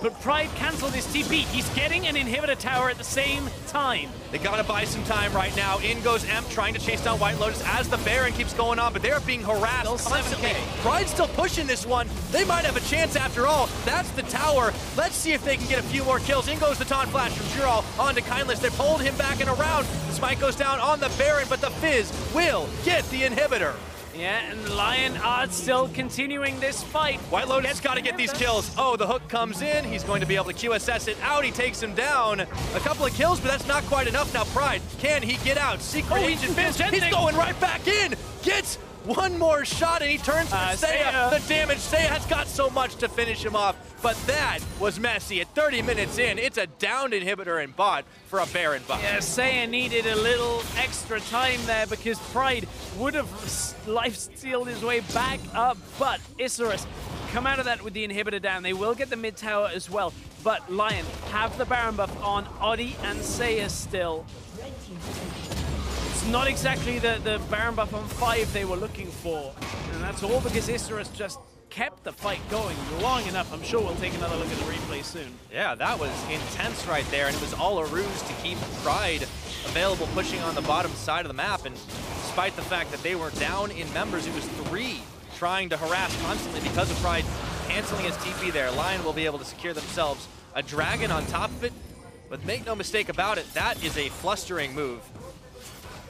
But Pride canceled his TP. He's getting an inhibitor tower at the same time. They got to buy some time right now. In goes Emp trying to chase down White Lotus as the Baron keeps going on, but they're being harassed constantly. Pride's still pushing this one. They might have a chance after all. That's the tower. Let's see if they can get a few more kills. In goes the taunt flash from Jural onto Kindness. They pulled him back and around. The smite goes down on the Baron, but the Fizz will get the inhibitor. Yeah, and Lyon are still continuing this fight. White Lotus has got to get these kills. Oh, the hook comes in. He's going to be able to QSS it out. He takes him down. A couple of kills, but that's not quite enough. Now Pride, can he get out? Secret Agent Fizz, he's going right back in. Gets one more shot, and he turns for Seiya. The damage, Seiya has got so much to finish him off, but that was messy. At 30 minutes in, it's a downed inhibitor and bot for a Baron buff. Yeah, Seiya needed a little extra time there because Pride would have life-stealed his way back up, but Isurus come out of that with the inhibitor down. They will get the mid tower as well, but Lyon have the Baron buff on Odi and Seiya still. It's not exactly the Baron buff on 5 they were looking for, and that's all because Isurus just kept the fight going long enough. I'm sure we'll take another look at the replay soon. Yeah, that was intense right there, and it was all a ruse to keep Pride available pushing on the bottom side of the map, and despite the fact that they were down in members, it was 3 trying to harass constantly because of Pride canceling his TP there. Lyon will be able to secure themselves a dragon on top of it, but make no mistake about it, that is a flustering move.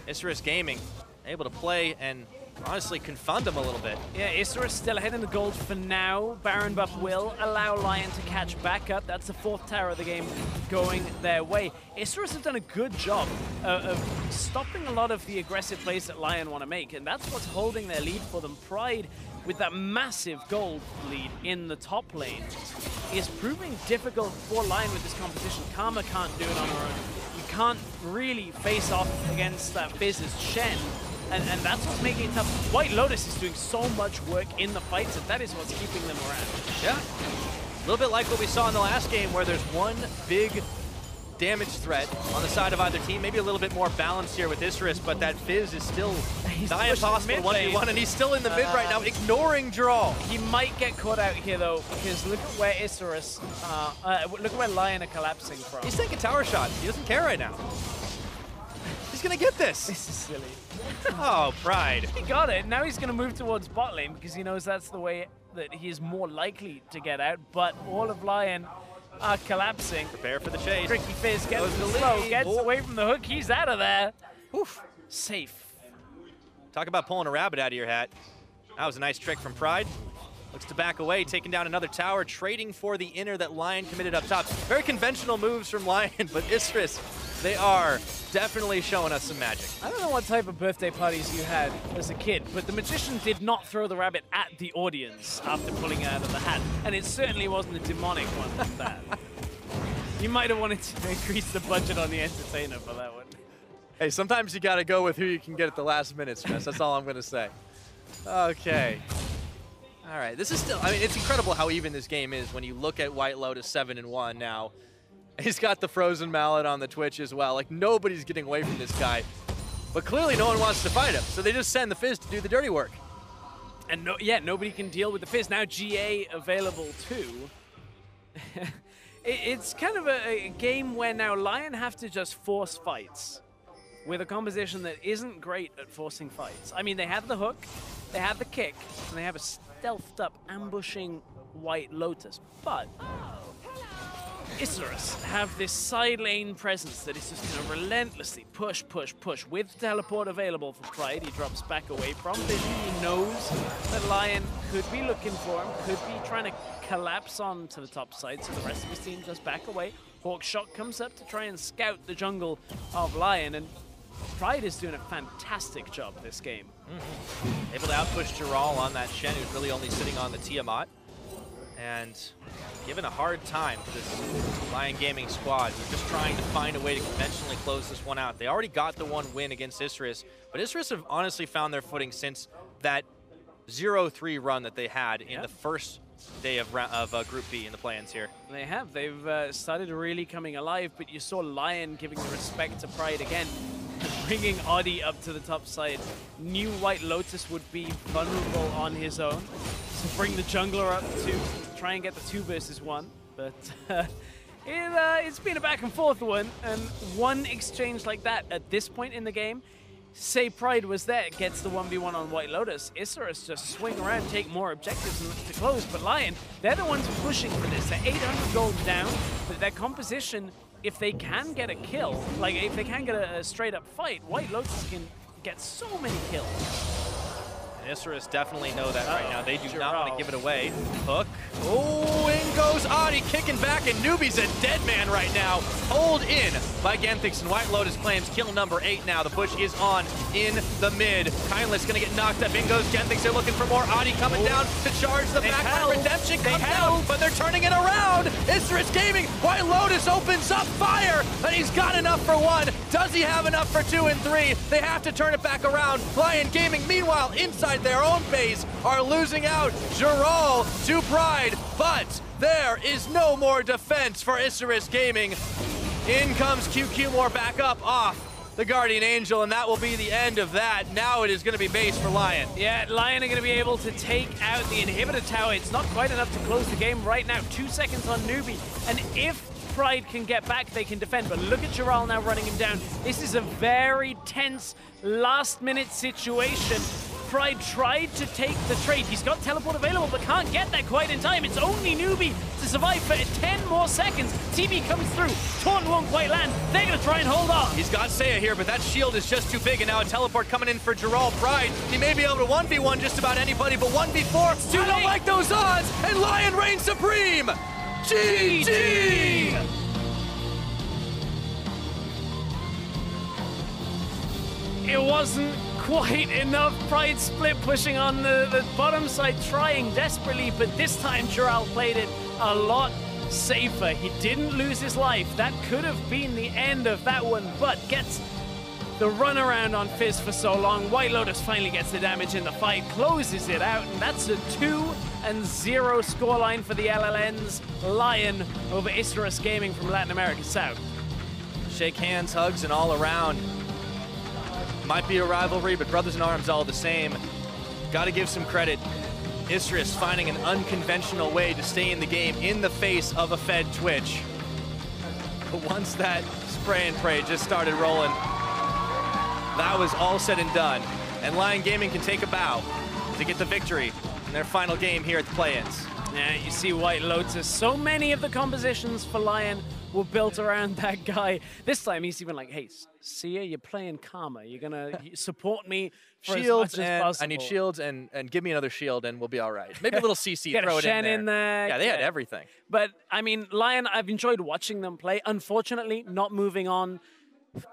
Isurus Gaming able to play and honestly confund them a little bit. Yeah, Isurus still ahead in the gold for now. Baron buff will allow Lyon to catch back up. That's the 4th tower of the game going their way. Isurus have done a good job of stopping a lot of the aggressive plays that Lyon want to make, and that's what's holding their lead for them. Pride, with that massive gold lead in the top lane, is proving difficult for Lyon with this competition. Karma can't do it on her own. You can't really face off against that Fizz's Shen, and that's what's making it tough. White Lotus is doing so much work in the fights, and that is what's keeping them around. Yeah, a little bit like what we saw in the last game, where there's one big damage threat on the side of either team. Maybe a little bit more balanced here with Isurus, but that Fizz is still nigh impossible 1v1, and he's still in the mid right now, ignoring Jural. He might get caught out here, though, because look at where Isurus, look at where Lyon are collapsing from. He's taking tower shots. He doesn't care right now. He's going to get this. This is silly. Oh, Pride. He got it. Now he's going to move towards bot lane because he knows that's the way that he is more likely to get out, but all of Lyon are collapsing. Prepare for the chase. Tricky Fizz gets the slow, gets away from the hook. He's out of there. Oof. Safe. Talk about pulling a rabbit out of your hat. That was a nice trick from Pride. Looks to back away, taking down another tower, trading for the inner that Lyon committed up top. Very conventional moves from Lyon, but Isurus, they are definitely showing us some magic. I don't know what type of birthday parties you had as a kid, but the magician did not throw the rabbit at the audience after pulling it out of the hat, and it certainly wasn't a demonic one like that. You might have wanted to increase the budget on the entertainer for that one. Hey, sometimes you gotta go with who you can get at the last minute, Smith. That's all I'm gonna say. Okay. All right, this is still, I mean, it's incredible how even this game is when you look at White Lotus 7-1 now. He's got the frozen mallet on the Twitch as well. Like, nobody's getting away from this guy. But clearly no one wants to fight him, so they just send the Fizz to do the dirty work. And yeah, nobody can deal with the Fizz. Now GA available too. It's kind of a game where now Lyon have to just force fights with a composition that isn't great at forcing fights. I mean, they have the hook, they have the kick, and they have a stealthed up ambushing White Lotus, but Isurus have this side lane presence that is just going to relentlessly push, push, push. With teleport available for Pride, he drops back away from Vision. He knows that Lyon could be looking for him, could be trying to collapse on to the top side, so the rest of his team just back away. Hawkshot comes up to try and scout the jungle of Lyon, and Pride is doing a fantastic job this game. Able to outpush Giral on that Shen, who's really only sitting on the Tiamat. And given a hard time to this Lyon Gaming squad. They're just trying to find a way to conventionally close this one out. They already got the one win against Isurus, but Isurus have honestly found their footing since that 0-3 run that they had in the first day of Group B in the play-ins here. They have. They've started really coming alive, but you saw Lyon giving the respect to Pride again, bringing Audi up to the top side. Knew White Lotus would be vulnerable on his own, so bring the jungler up to try and get the 2 versus 1. But it's been a back and forth one, and one exchange like that at this point in the game, say Pride was there, gets the 1v1 on White Lotus. Isurus just swing around, take more objectives and look to close. But Lyon, they're the ones pushing for this. They're 800 gold down, but their composition, if they can get a kill, like if they can get a straight up fight, White Lotus can get so many kills. And Isurus definitely know that right now. They do not want to give it away. Hook. Oh, in goes Audi, kicking back, and Newbie's a dead man right now. Hold in by Genthix, and White Lotus claims kill number 8 now. The push is on in the mid. Kindless gonna get knocked up. In goes Genthix. They're looking for more. Audi coming down to charge the back. Redemption comes down, but they're turning it around. Isurus Gaming. White Lotus opens up fire, and he's got enough for 1. Does he have enough for 2 and 3? They have to turn it back around. Lyon Gaming, meanwhile, inside their own base, are losing out. Giral to Pride, but there is no more defense for Isurus Gaming. In comes QQ more back up off the Guardian Angel, and that will be the end of that. Now it is going to be base for Lyon. Yeah, Lyon are going to be able to take out the inhibitor tower. It's not quite enough to close the game right now. 2 seconds on Newbie, and if Pride can get back, they can defend, but look at Giral now running him down. This is a very tense last-minute situation. Pride tried to take the trade. He's got teleport available, but can't get that quite in time. It's only Newbie to survive for 10 more seconds. TB comes through. Taunt won't quite land. They're going to try and hold on. He's got Seiya here, but that shield is just too big, and now a teleport coming in for Giral. Pride, he may be able to 1v1 just about anybody, but 1v4, you don't like those odds, and Lyon reigns supreme. GG! It wasn't quite enough. Pride split pushing on the bottom side, trying desperately, but this time Giral played it a lot safer. He didn't lose his life. That could have been the end of that one, but gets the runaround on Fizz for so long. White Lotus finally gets the damage in the fight, closes it out, and that's a 2-0 scoreline for the LLNs. Lyon over Isurus Gaming from Latin America South. Shake hands, hugs, and all around. Might be a rivalry, but brothers in arms all the same. Got to give some credit. Isurus finding an unconventional way to stay in the game in the face of a fed Twitch. But once that spray and pray just started rolling, that was all said and done. And Lyon Gaming can take a bow to get the victory in their final game here at the play-ins. Yeah, you see White Lotus. So many of the compositions for Lyon were built around that guy. This time he's even like, hey, Sia, you're playing Karma. You're going to support me for shields as much as possible. I need shields and give me another shield and we'll be all right. Maybe a little CC, Get throw a it Shen in there. Yeah, they had everything. But, I mean, Lyon, I've enjoyed watching them play. Unfortunately, not moving on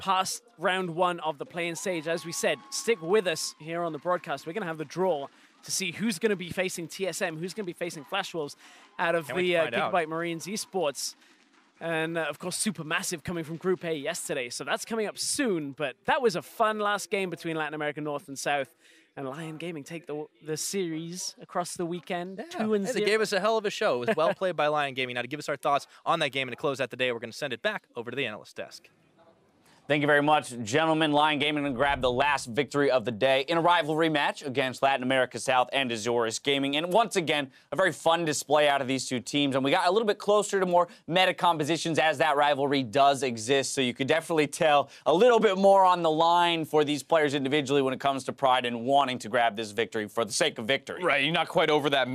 past round 1 of the play-in stage. As we said, stick with us here on the broadcast. We're going to have the draw to see who's going to be facing TSM, who's going to be facing Flash Wolves out of the Gigabyte Marines eSports. And, of course, Supermassive coming from Group A yesterday. So that's coming up soon. But that was a fun last game between Latin America North and South. And Lyon Gaming take the series across the weekend. Yeah. 2-0. They gave us a hell of a show. It was well played by Lyon Gaming. Now, to give us our thoughts on that game and to close out the day, we're going to send it back over to the analyst desk. Thank you very much, gentlemen. Lyon Gaming to grab the last victory of the day in a rivalry match against Latin America South and Isurus Gaming. And once again, a very fun display out of these two teams. And we got a little bit closer to more meta compositions as that rivalry does exist. So you could definitely tell a little bit more on the line for these players individually when it comes to pride and wanting to grab this victory for the sake of victory. Right, you're not quite over that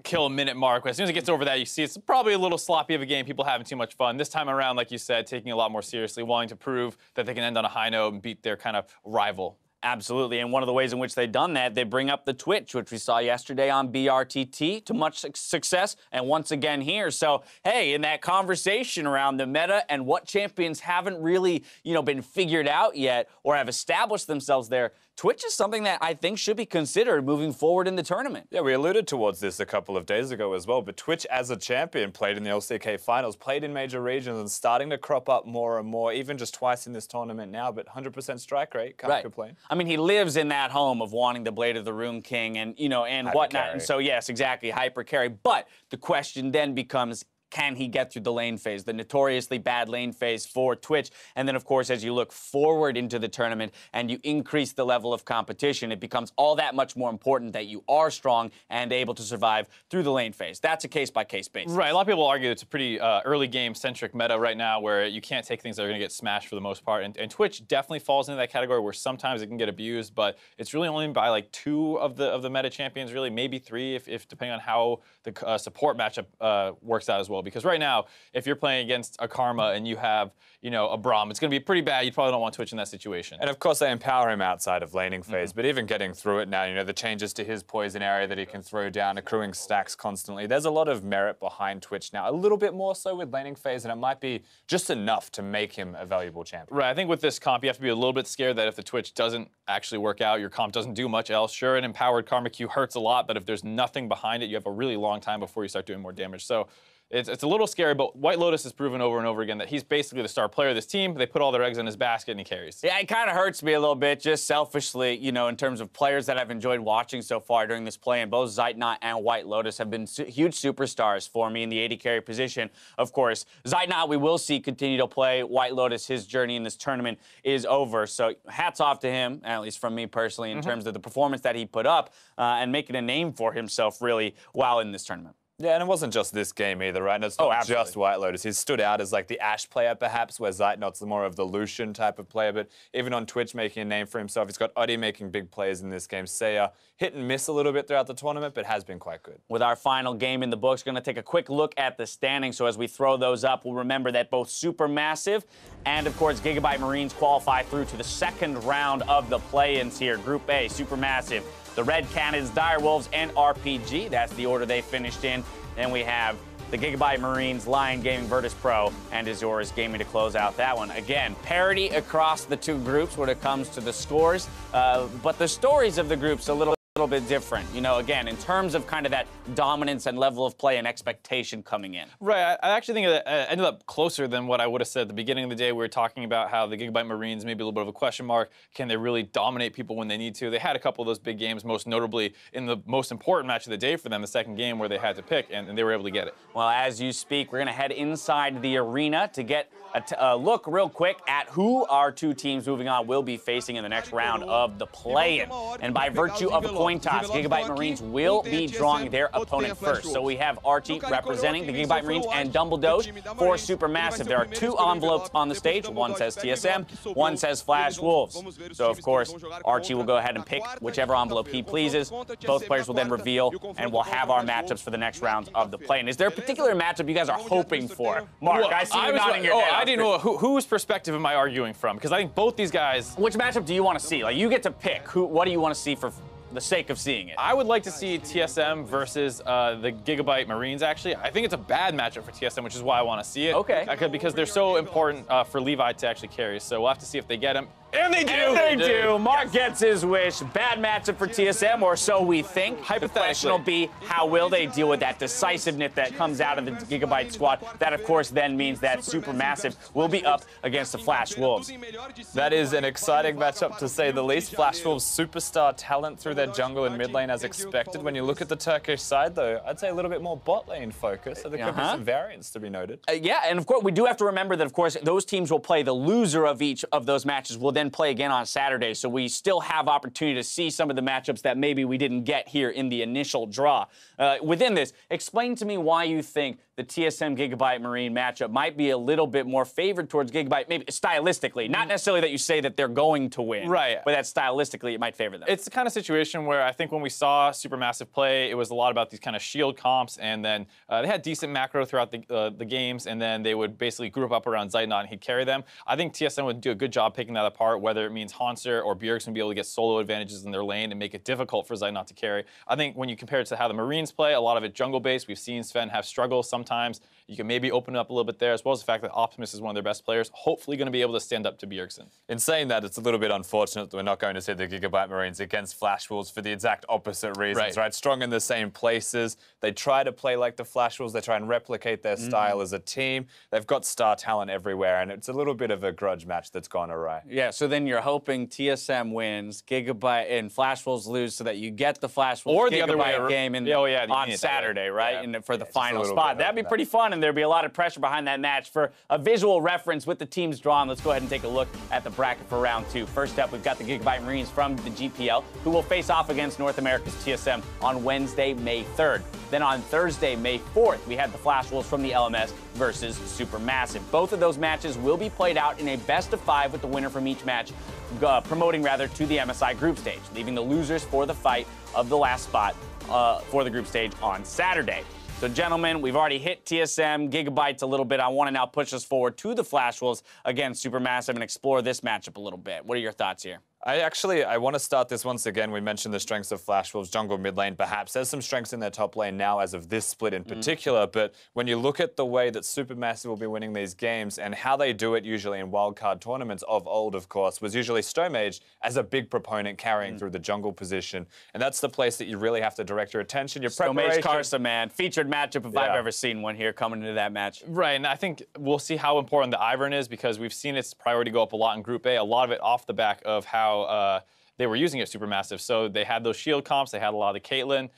kill a minute mark. As soon as it gets over that, you see it's probably a little sloppy of a game. People having too much fun. This time around, like you said, taking it a lot more seriously, wanting to prove that they can end on a high note and beat their kind of rival. Absolutely, and one of the ways in which they've done that, they bring up the Twitch, which we saw yesterday on BRTT to much success, and once again here. So, hey, in that conversation around the meta and what champions haven't really, been figured out yet or have established themselves there, Twitch is something that I think should be considered moving forward in the tournament. Yeah, we alluded towards this a couple of days ago as well, but Twitch as a champion played in the LCK finals, played in major regions, and starting to crop up more and more, even just twice in this tournament now, but 100% strike rate, can't complain. I mean, he lives in that home of wanting the Blade of the Rune King and, and whatnot. Carry. And so, yes, exactly, hyper carry. But the question then becomes, can he get through the lane phase, the notoriously bad lane phase for Twitch? And then, of course, as you look forward into the tournament and you increase the level of competition, it becomes all that much more important that you are strong and able to survive through the lane phase. That's a case-by-case basis. Right, a lot of people argue it's a pretty early game-centric meta right now where you can't take things that are going to get smashed for the most part. And Twitch definitely falls into that category where sometimes it can get abused, but it's really only by like 2 of the meta champions, really, maybe 3 if depending on how the support matchup works out as well. Because right now, if you're playing against a Karma and you have, a Braum, it's going to be pretty bad. You probably don't want Twitch in that situation. And of course, they empower him outside of laning phase, but even getting through it now, the changes to his poison area that he can throw down, accruing stacks constantly. There's a lot of merit behind Twitch now, a little bit more so with laning phase, and it might be just enough to make him a valuable champion. Right, I think with this comp, you have to be a little bit scared that if the Twitch doesn't actually work out, your comp doesn't do much else. Sure, an empowered Karma Q hurts a lot, but if there's nothing behind it, you have a really long time before you start doing more damage. So it's a little scary, but White Lotus has proven over and over again that he's basically the star player of this team. They put all their eggs in his basket and he carries. Yeah, it kind of hurts me a little bit, just selfishly, in terms of players that I've enjoyed watching so far during this play, and both Zeitnot and White Lotus have been huge superstars for me in the AD carry position. Of course, Zeitnot we will see continue to play. White Lotus, his journey in this tournament is over, so hats off to him, at least from me personally, in terms of the performance that he put up and making a name for himself, really, while in this tournament. Yeah, and it wasn't just this game either, right? And it's not just White Lotus. He's stood out as like the Ashe player, perhaps, where Zeitnot's more of the Lucian type of player, but even on Twitch making a name for himself. He's got Oddy making big plays in this game. Seiya hit and miss a little bit throughout the tournament, but has been quite good. With our final game in the books, we're going to take a quick look at the standings. So as we throw those up, we'll remember that both Supermassive and, of course, Gigabyte Marines qualify through to the second round of the play-ins here. Group A, Supermassive, the Red Cannons, Direwolves, and RPG. That's the order they finished in. Then we have the Gigabyte Marines, Lyon Gaming, Virtus Pro, and Isurus Gaming to close out that one. Again, parity across the two groups when it comes to the scores, but the stories of the groups a little bit different. Again, in terms of kind of that dominance and level of play and expectation coming in. Right, I actually think it ended up closer than what I would have said at the beginning of the day. We were talking about how the Gigabyte Marines may be a little bit of a question mark. Can they really dominate people when they need to? They had a couple of those big games, most notably in the most important match of the day for them, the second game where they had to pick, and they were able to get it. Well, as you speak, we're going to head inside the arena to get a look real quick at who our two teams moving on will be facing in the next round of the play-in. And by virtue of a coin toss, Gigabyte Marines will be drawing their opponent first. So we have Archie representing the Gigabyte Marines and Dumbledoge for Supermassive. There are 2 envelopes on the stage. One says TSM, one says Flash Wolves. So, of course, Archie will go ahead and pick whichever envelope he pleases. Both players will then reveal, and we'll have our matchups for the next rounds of the play-in. Is there a particular matchup you guys are hoping for? Mark, I see you nodding your head. I didn't know whose perspective am I arguing from, because I think both these guys. Which matchup do you want to see? Like, you get to pick. What do you want to see for the sake of seeing it? I would like to see TSM versus the Gigabyte Marines, actually. I think it's a bad matchup for TSM, which is why I want to see it. Okay. Because they're so important for Levi to actually carry. So we'll have to see if they get him. And they do. And they do. Mark gets his wish. Bad matchup for TSM, or so we think. The question will be, how will they deal with that decisiveness that comes out of the Gigabyte squad? That, of course, then means that Supermassive will be up against the Flash Wolves. That is an exciting matchup, to say the least. Flash Wolves superstar talent through their jungle and mid lane as expected. When you look at the Turkish side, though, I'd say a little bit more bot lane focus, so there could be some variance to be noted. Yeah, and of course, we do have to remember that, of course, those teams will play. The loser of each of those matches will then play again on Saturday, so we still have opportunity to see some of the matchups that maybe we didn't get here in the initial draw. Within this, explain to me why you think the TSM Gigabyte Marine matchup might be a little bit more favored towards Gigabyte, maybe stylistically. Not necessarily that you say that they're going to win, right? But that stylistically it might favor them. It's the kind of situation where I think when we saw Supermassive play, it was a lot about these kind of shield comps, and then they had decent macro throughout the games, and then they would basically group up around Zeitnot and he'd carry them. I think TSM would do a good job picking that apart, whether it means Hanser or Bjergsen be able to get solo advantages in their lane and make it difficult for Zeitnot to carry. I think when you compare it to how the Marines play, a lot of it jungle-based. We've seen Sven have struggles sometimes. You can maybe open it up a little bit there, as well as the fact that Optimus is one of their best players, hopefully going to be able to stand up to Bjergsen. In saying that, it's a little bit unfortunate that we're not going to see the Gigabyte Marines against Flash Wolves for the exact opposite reasons, right? Strong in the same places. They try to play like the Flash Wolves. They try and replicate their style as a team. They've got star talent everywhere, and it's a little bit of a grudge match that's gone awry. Yeah, so then you're hoping TSM wins, Gigabyte and Flash Wolves lose, so that you get the Flash Wolves or the other way game on Saturday, right? Yeah. And for the final spot. That'd be pretty fun, and there'd be a lot of pressure behind that match. For a visual reference with the teams drawn, let's go ahead and take a look at the bracket for round 2. First up, we've got the Gigabyte Marines from the GPL, who will face off against North America's TSM on Wednesday, May 3rd. Then on Thursday, May 4th, we had the Flash Wolves from the LMS versus Supermassive. Both of those matches will be played out in a best-of-5 with the winner from each match promoting to the MSI group stage, leaving the losers for the fight of the last spot for the group stage on Saturday. So, gentlemen, we've already hit TSM, Gigabytes a little bit. I want to now push us forward to the Flash Wolves against Supermassive and explore this matchup a little bit. What are your thoughts here? I want to start this once again. We mentioned the strengths of Flash Wolves, jungle, mid lane, perhaps. There's some strengths in their top lane now as of this split in particular, but when you look at the way that Supermassive will be winning these games and how they do it usually in wildcard tournaments of old, of course, was usually Stomage as a big proponent carrying through the jungle position. And that's the place that you really have to direct your attention, your preparation. Stomage Karsa, man. Featured matchup if I've ever seen one here coming into that match. Right, and I think we'll see how important the Ivern is, because we've seen its priority go up a lot in Group A, a lot of it off the back of how they were using it Supermassive. So they had those shield comps, they had a lot of the Caitlyn.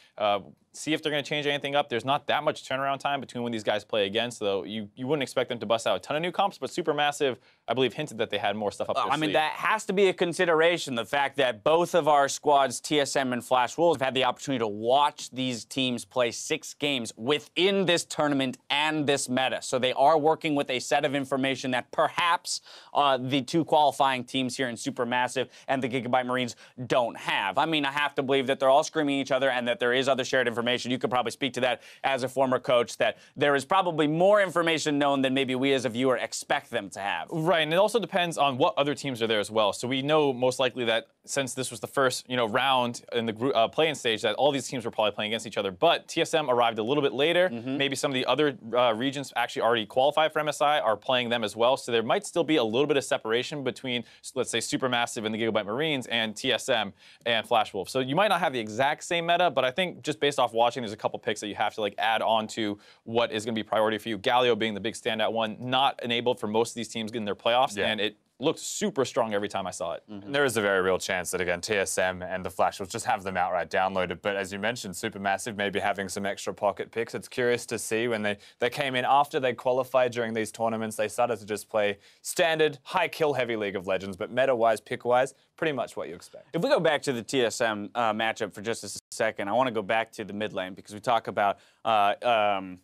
See if they're going to change anything up. There's not that much turnaround time between when these guys play again, so you wouldn't expect them to bust out a ton of new comps, but Supermassive, I believe, hinted that they had more stuff up their sleeve. I mean, that has to be a consideration, the fact that both of our squads, TSM and Flash Wolves, have had the opportunity to watch these teams play 6 games within this tournament and this meta. So they are working with a set of information that perhaps the 2 qualifying teams here in Supermassive and the Gigabyte Marines don't have. I mean, I have to believe that they're all screaming at each other and that there is other shared information. You could probably speak to that as a former coach, that there is probably more information known than maybe we as a viewer expect them to have. Right, and it also depends on what other teams are there as well. So we know most likely that since this was the first round in the group play-in stage, that all these teams were probably playing against each other. But TSM arrived a little bit later. Maybe some of the other regions actually already qualified for MSI are playing them as well. So there might still be a little bit of separation between, let's say, Supermassive and the Gigabyte Marines and TSM and Flash Wolf. So you might not have the exact same meta, but I think just based off watching, there's a couple picks that you have to add on to what is going to be priority for you. Galio being the big standout one, not enabled for most of these teams in their playoffs, and it looked super strong every time I saw it. There is a very real chance that, again, TSM and the Flash will just have them outright downloaded. But as you mentioned, Supermassive maybe having some extra pocket picks. It's curious to see when they came in after they qualified during these tournaments, they started to just play standard, high kill heavy League of Legends, but meta-wise, pick-wise, pretty much what you expect. If we go back to the TSM matchup for just a second, I want to go back to the mid lane, because we talk about the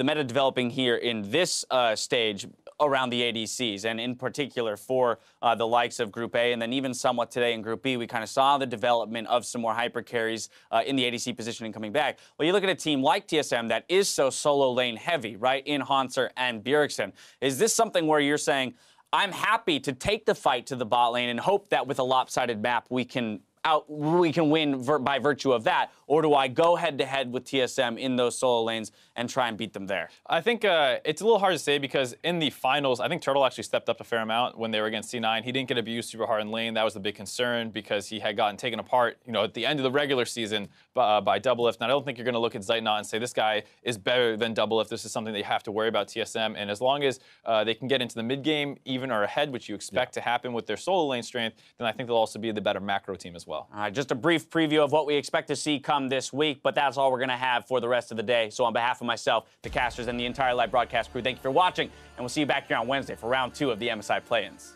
meta developing here in this stage around the ADCs, and in particular for the likes of Group A, and then even somewhat today in Group B, we kind of saw the development of some more hyper carries in the ADC positioning coming back. Well, you look at a team like TSM that is so solo lane heavy, right, in Hanser and Bjergsen. Is this something where you're saying, I'm happy to take the fight to the bot lane and hope that with a lopsided map we can we can win by virtue of that, or do I go head-to-head with TSM in those solo lanes and try and beat them there? I think it's a little hard to say because in the finals, I think Turtle actually stepped up a fair amount when they were against C9. He didn't get abused super hard in lane. That was the big concern because he had gotten taken apart, at the end of the regular season by Doublelift. And I don't think you're going to look at Zeitnot and say this guy is better than Doublelift. This is something that you have to worry about TSM. And as long as they can get into the mid game, even or ahead, which you expect to happen with their solo lane strength, then I think they'll also be the better macro team as well. All right, just a brief preview of what we expect to see come this week, but that's all we're going to have for the rest of the day. So on behalf of myself, the casters, and the entire live broadcast crew, thank you for watching, and we'll see you back here on Wednesday for round 2 of the MSI play-ins.